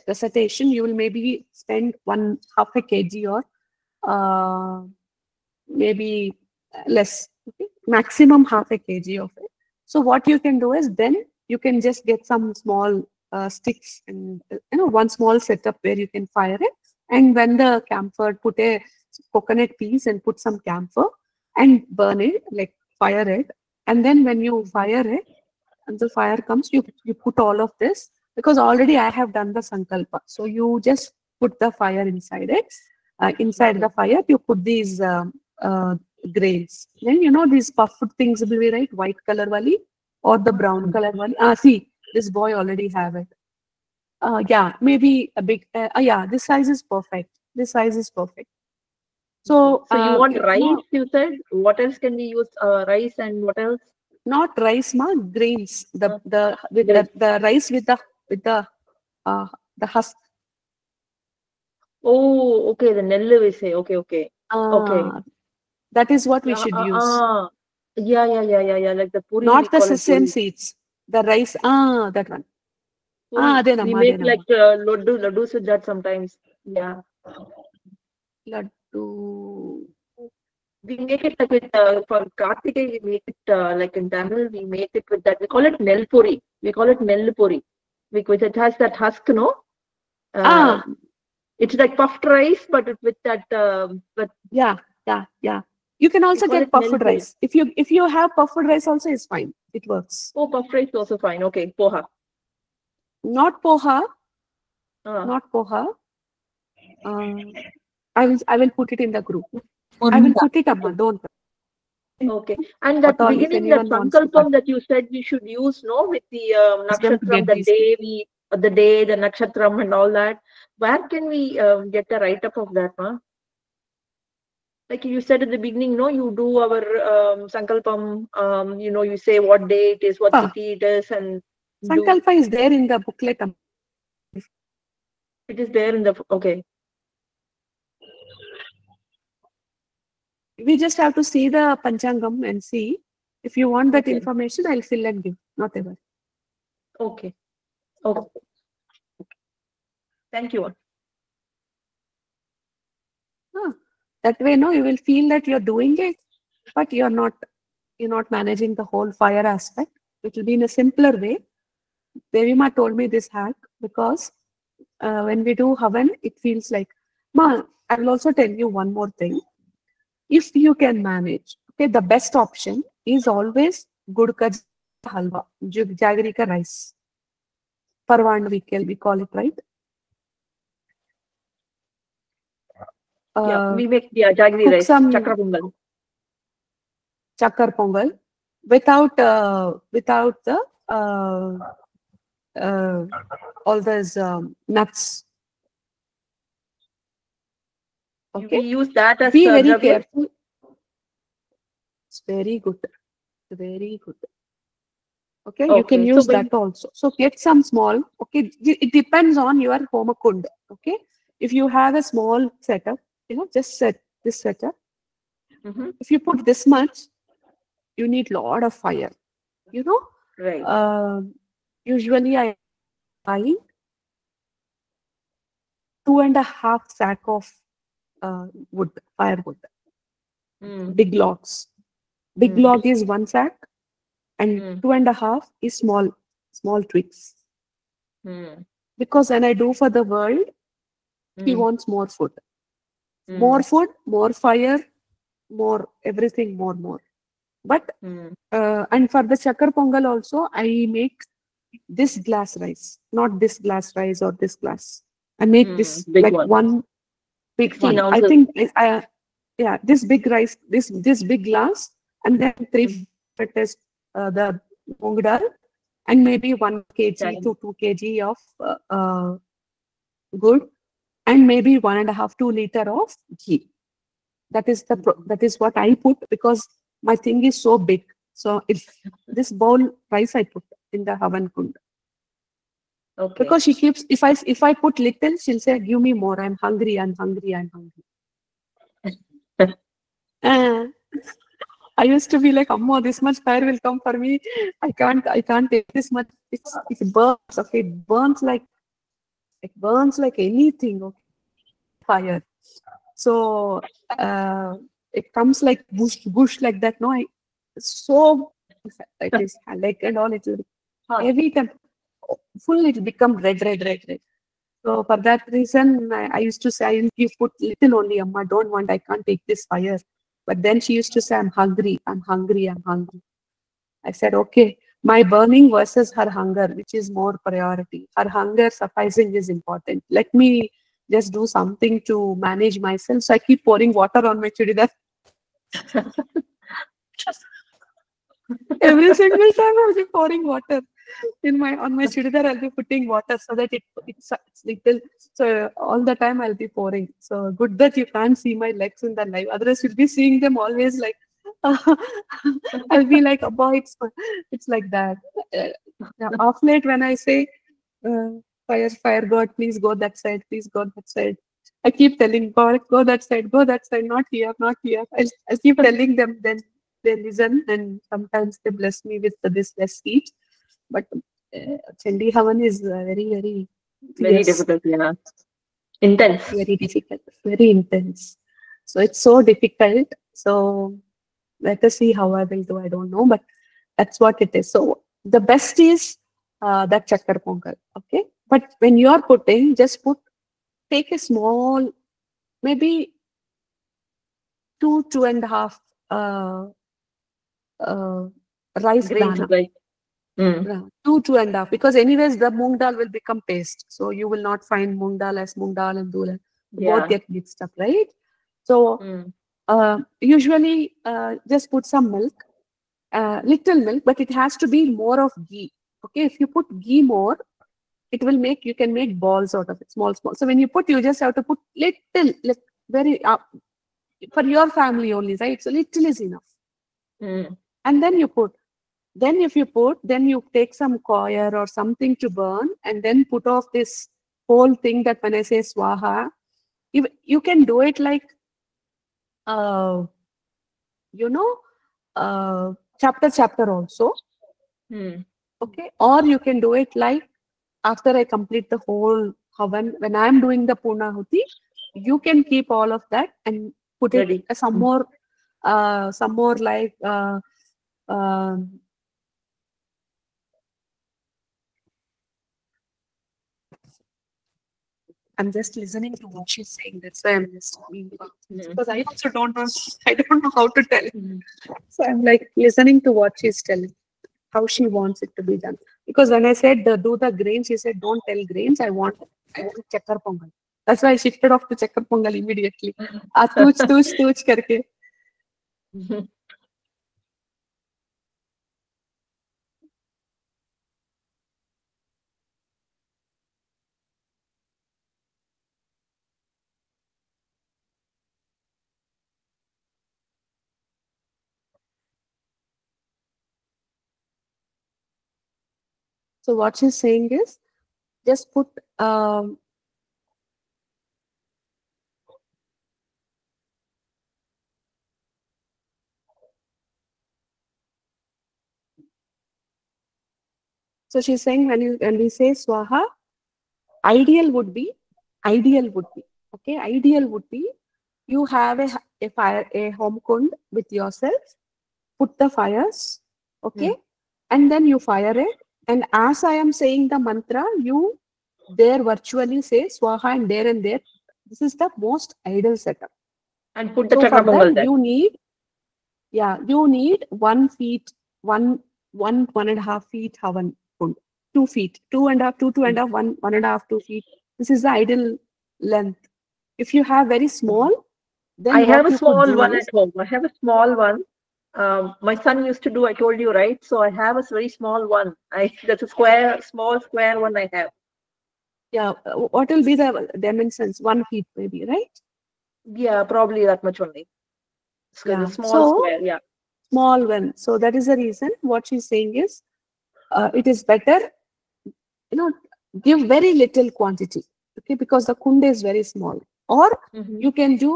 recitation, you will maybe spend half a kg or maybe less, okay? Maximum half a kg of it. So what you can do is, then you can just get some small sticks and one small setup where you can fire it, and when the camphor, put a coconut piece and put some camphor and burn it, like fire it, and then when you fire it and the fire comes, you put all of this, because already I have done the sankalpa. So you just put the fire inside it. Inside the fire, you put these grains. Then these puffed things will be right, white color wali or the brown color wali. See, this boy already have it. Yeah, maybe a big, yeah, this size is perfect. This size is perfect. So, So you want no, rice, you said? What else can we use? Rice and what else? not rice, ma, grains. Uh, The the rice with uh the husk. Oh, okay. The nellu we say. Okay, okay. Okay. That is what we Yeah, should use. yeah. Like the puri, Not we the call it sesame puri. seeds. The rice. That one. Puri. We Adenamma, make like adenamma. laddus with that sometimes. Yeah. Laddu. We make it like with for Kartike, we make it like in Tamil, we make it with that. We call it nel puri. We call it nel puri because it has that husk, no? Ah, It's like puffed rice, but with that. But yeah. You can we also call get it nel puffed puri. rice. If you have puffed rice also is fine. It works. Oh, puffed rice is also fine. Okay, poha. Not poha. Ah. Not poha. I will put it in the group. I will put it, Amma. Don't. Okay. And that At all, if beginning, that anyone wants to sankalpam that you said we should use, no, with the ask them to nakshatram, get the these. day the nakshatram and all that. Where can we get a write up of that, ma? Like you said at the beginning, no, you do our sankalpam. You say what day it is, what Ah. city it is, and do Sankalpa is there in the booklet. Amma. it is there in the okay. We just have to see the Panchangam and see. If you want that Okay. information, I'll fill and give. Not ever. Okay. Okay. Thank you. That way, no, you will feel that you're doing it, but you're not managing the whole fire aspect. It will be in a simpler way. Devima told me this hack because when we do havan, it feels like, Ma, I will also tell you one more thing. If you can manage, okay, the best option is always gud ka halwa, jaggery ka rice. Parwand we call it, right? Yeah, we make jaggery Cook rice, some chakra pongal. chakkar pongal without the all those nuts. Okay, We use that as be very dravya. careful. It's very good, very good. Okay, you can Okay, so use that also. So get some small. Okay, it depends on your home kund. Okay, if you have a small setup, just set this setup. Mhm. If you put this much, you need lot of fire. Right. Usually I buy 2.5 sack of wood, firewood, Mm. big logs. Big log is 1 sack, and Mm. 2.5 is small twigs. Mm. Because when I do for the world, he Mm. wants more food. Mm. More food, more fire, more everything, more. But Mm. and for the chakar pongal also, I make this glass rice, not this glass rice or this glass. I make this Big like one. one big 16 one. I ounces. think yeah, this big rice, this big glass, and then 3 test the mung dal, and maybe 1 kg to 2 kg of good, and maybe 1.5 2 liter of ghee. That is what I put because my thing is so big. So if this bowl rice I put in the havan kund. Okay. Because she keeps, if I put little, she'll say, give me more. I'm hungry. I used to be like, Amma, this much fire will come for me. I can't take this much. It burns. Okay, it burns like anything. Okay, fire. So it comes like bush like that. No, so it is like and all. It will every time full. It will become red. So for that reason, I used to say, you put little only, Amma. Don't want. I can't take this fire. But then she used to say, I'm hungry. I said, okay, my burning versus her hunger, which is more priority. Her hunger sufficing is important. Let me just do something to manage myself. So I keep pouring water on my chudidar. Every single time I was pouring water. in my on my chudidar I'll be putting water so that it's little. So all the time I'll be pouring. So good that you can't see my legs in the live. Otherwise you'll be seeing them always like. I'll be like, oh boy, it's like that. Now, off late when I say, fire God, please go that side, please go that side. I keep telling God, go that side, not here, not here. I'll keep telling them, then they listen, and sometimes they bless me with this less heat. But Chandi Havan is very, very, Very yes, difficult, yeah. Intense. very difficult, very intense. So it's so difficult. So let us see how I will do. I don't know, but that's what it is. So the best is that Chakkar Pongal. Okay. But when you are putting, just take a small, maybe 2.5 rice Grains dana. like. Yeah, 2.5, because anyways the moong dal will become paste. So you will not find moong dal as moong dal and dul. Yeah. Both get mixed up, right? So usually just put some milk, little milk, but it has to be more of ghee. Okay, if you put ghee more, it will you can make balls out of it, small. So when you just have to put little, very, for your family only, right? So little is enough. And then you put, then you take some coir or something to burn, and then put off this whole thing. That when I say swaha, you can do it like, chapter also. Okay, or you can do it like after I complete the whole havan, when I'm doing the Purnahuti, you can keep all of that and put it Ready. some more like I'm just listening to what she's saying. That's why I'm just being because I also don't know. I don't know how to tell it. So I'm like listening to what she's telling, how she wants it to be done. Because when I said do the grains, she said don't tell grains. I want Chakkar Pongal. That's why I shifted off to Chakkar Pongal immediately. Tooch karke. So what she's saying is just put so she's saying when we say swaha, ideal would be okay. Ideal would be you have a home kund with yourself. Put the fires, okay, and then you fire it. And as I am saying the mantra, you there virtually say swaha and there. This is the most ideal setup. And put the So Chakkar for Pongal that there. you need 1 feet, 1.5 feet havan kund, 2 feet, 2.5, 2.5, 1.5, 2 feet. This is the ideal length. If you have very small, then I have what a you could small do one is, at home. I have a small one. My son used to do, I told you, right? So I have a very small one. That's a small square one I have. yeah, what will be the dimensions? 1 feet maybe, right? Yeah, probably that much only. So Yeah. the small square, yeah. Small one. So that is the reason. What she's saying is, it is better, give very little quantity, okay, because the kund is very small. Or you can do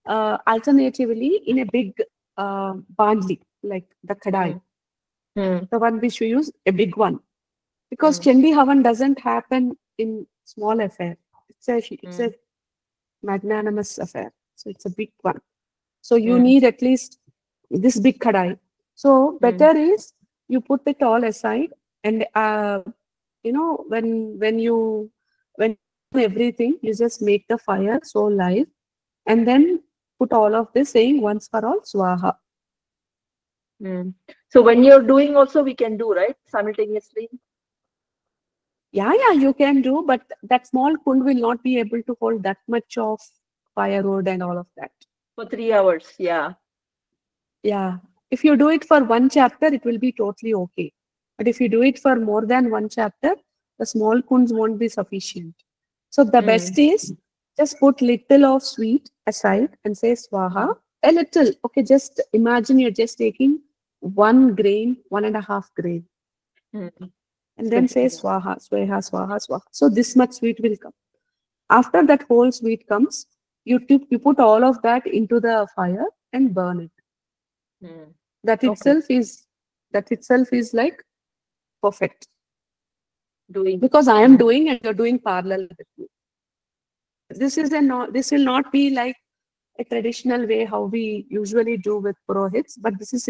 alternatively in a big bandli, like the kadai, the one which you use, a big one. Because Chandi Havan doesn't happen in small affair. It's a magnanimous affair. So it's a big one. So you need at least this big kadai. So better is you put it all aside, and when everything, you just make the fire so live, and then put all of this, saying once for all swaha. So when you're doing also, we can do, right? Simultaneously. Yeah, you can do, but that small kund will not be able to hold that much of firewood and all of that. For 3 hours, yeah. Yeah. If you do it for one chapter, it will be totally okay. But if you do it for more than one chapter, the small kunds won't be sufficient. So the best is just put little of sweet aside and say swaha. A little. Okay, just imagine you're just taking 1 grain, 1.5 grain. Mm. And then say swaha, swaha, swaha, swaha. So this much sweet will come. After that whole sweet comes, you put all of that into the fire and burn it. Mm. That Okay. itself is like perfect. Doing. Because I am doing and you're doing parallel with me. This will not be like a traditional way how we usually do with purohits, but this is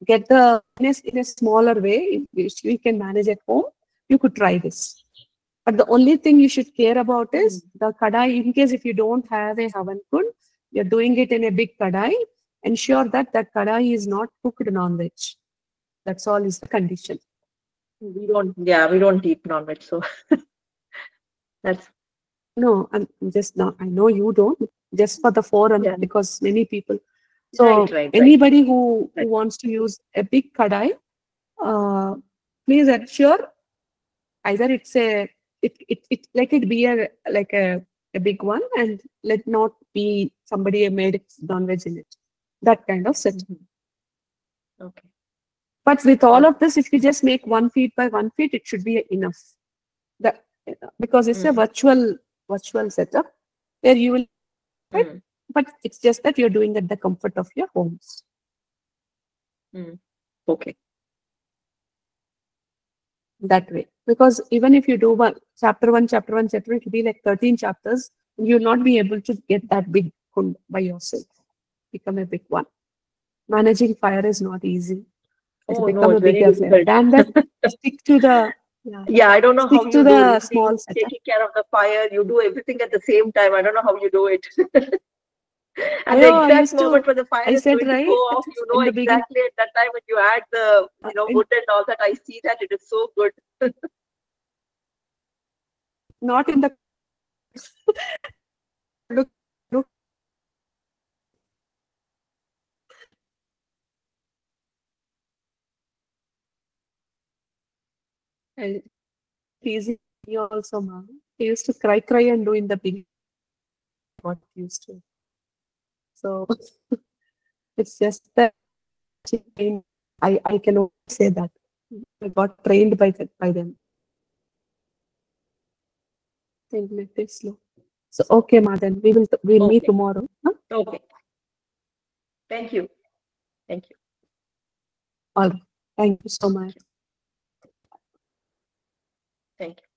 get the in a smaller way, which we can manage at home. You could try this. But the only thing you should care about is the kadai. In case if you don't have a havan kund, you're doing it in a big kadai. Ensure that that kadai is not cooked non-veg. That's all is the condition. We don't eat non-veg, so that's No, I'm just not. I know you don't. Just for the forum, Yeah. because many people. So right. anybody who Right. wants to use a big kadai, please ensure either it's a it let it be a big one, and let not be somebody made non-veg in it. That kind of set. Okay. But with all of this, if you just make 1 feet by 1 feet, it should be enough. That because it's a virtual setup where you will. Mm. But it's just that you're doing at the comfort of your homes. Okay. That way. Because even if you do chapter one, it will be like 13 chapters. You'll not be able to get that big kund by yourself. Become a big one. Managing fire is not easy. It's Oh, no, become a it's very big affair. difficult. Than that, stick to the Yeah, I don't know how stick you to do the it. small You setup. taking care of the fire, you do everything at the same time. I don't know how you do it. And I the know, I exact used to- moment when the fire I is said, going to right, go off, you know in the beginning. exactly at that time when you add the wood and all that. I see that it is so good. Not in the look. And teasing me also, ma'am. He used to cry and do in the beginning. What he used to. So it's just that I can only say that I got trained by them. Think let it slow. So okay, ma, then we'll meet Okay. tomorrow. Huh? Okay. Thank you. Thank you. All right. Thank you so much. Thank you.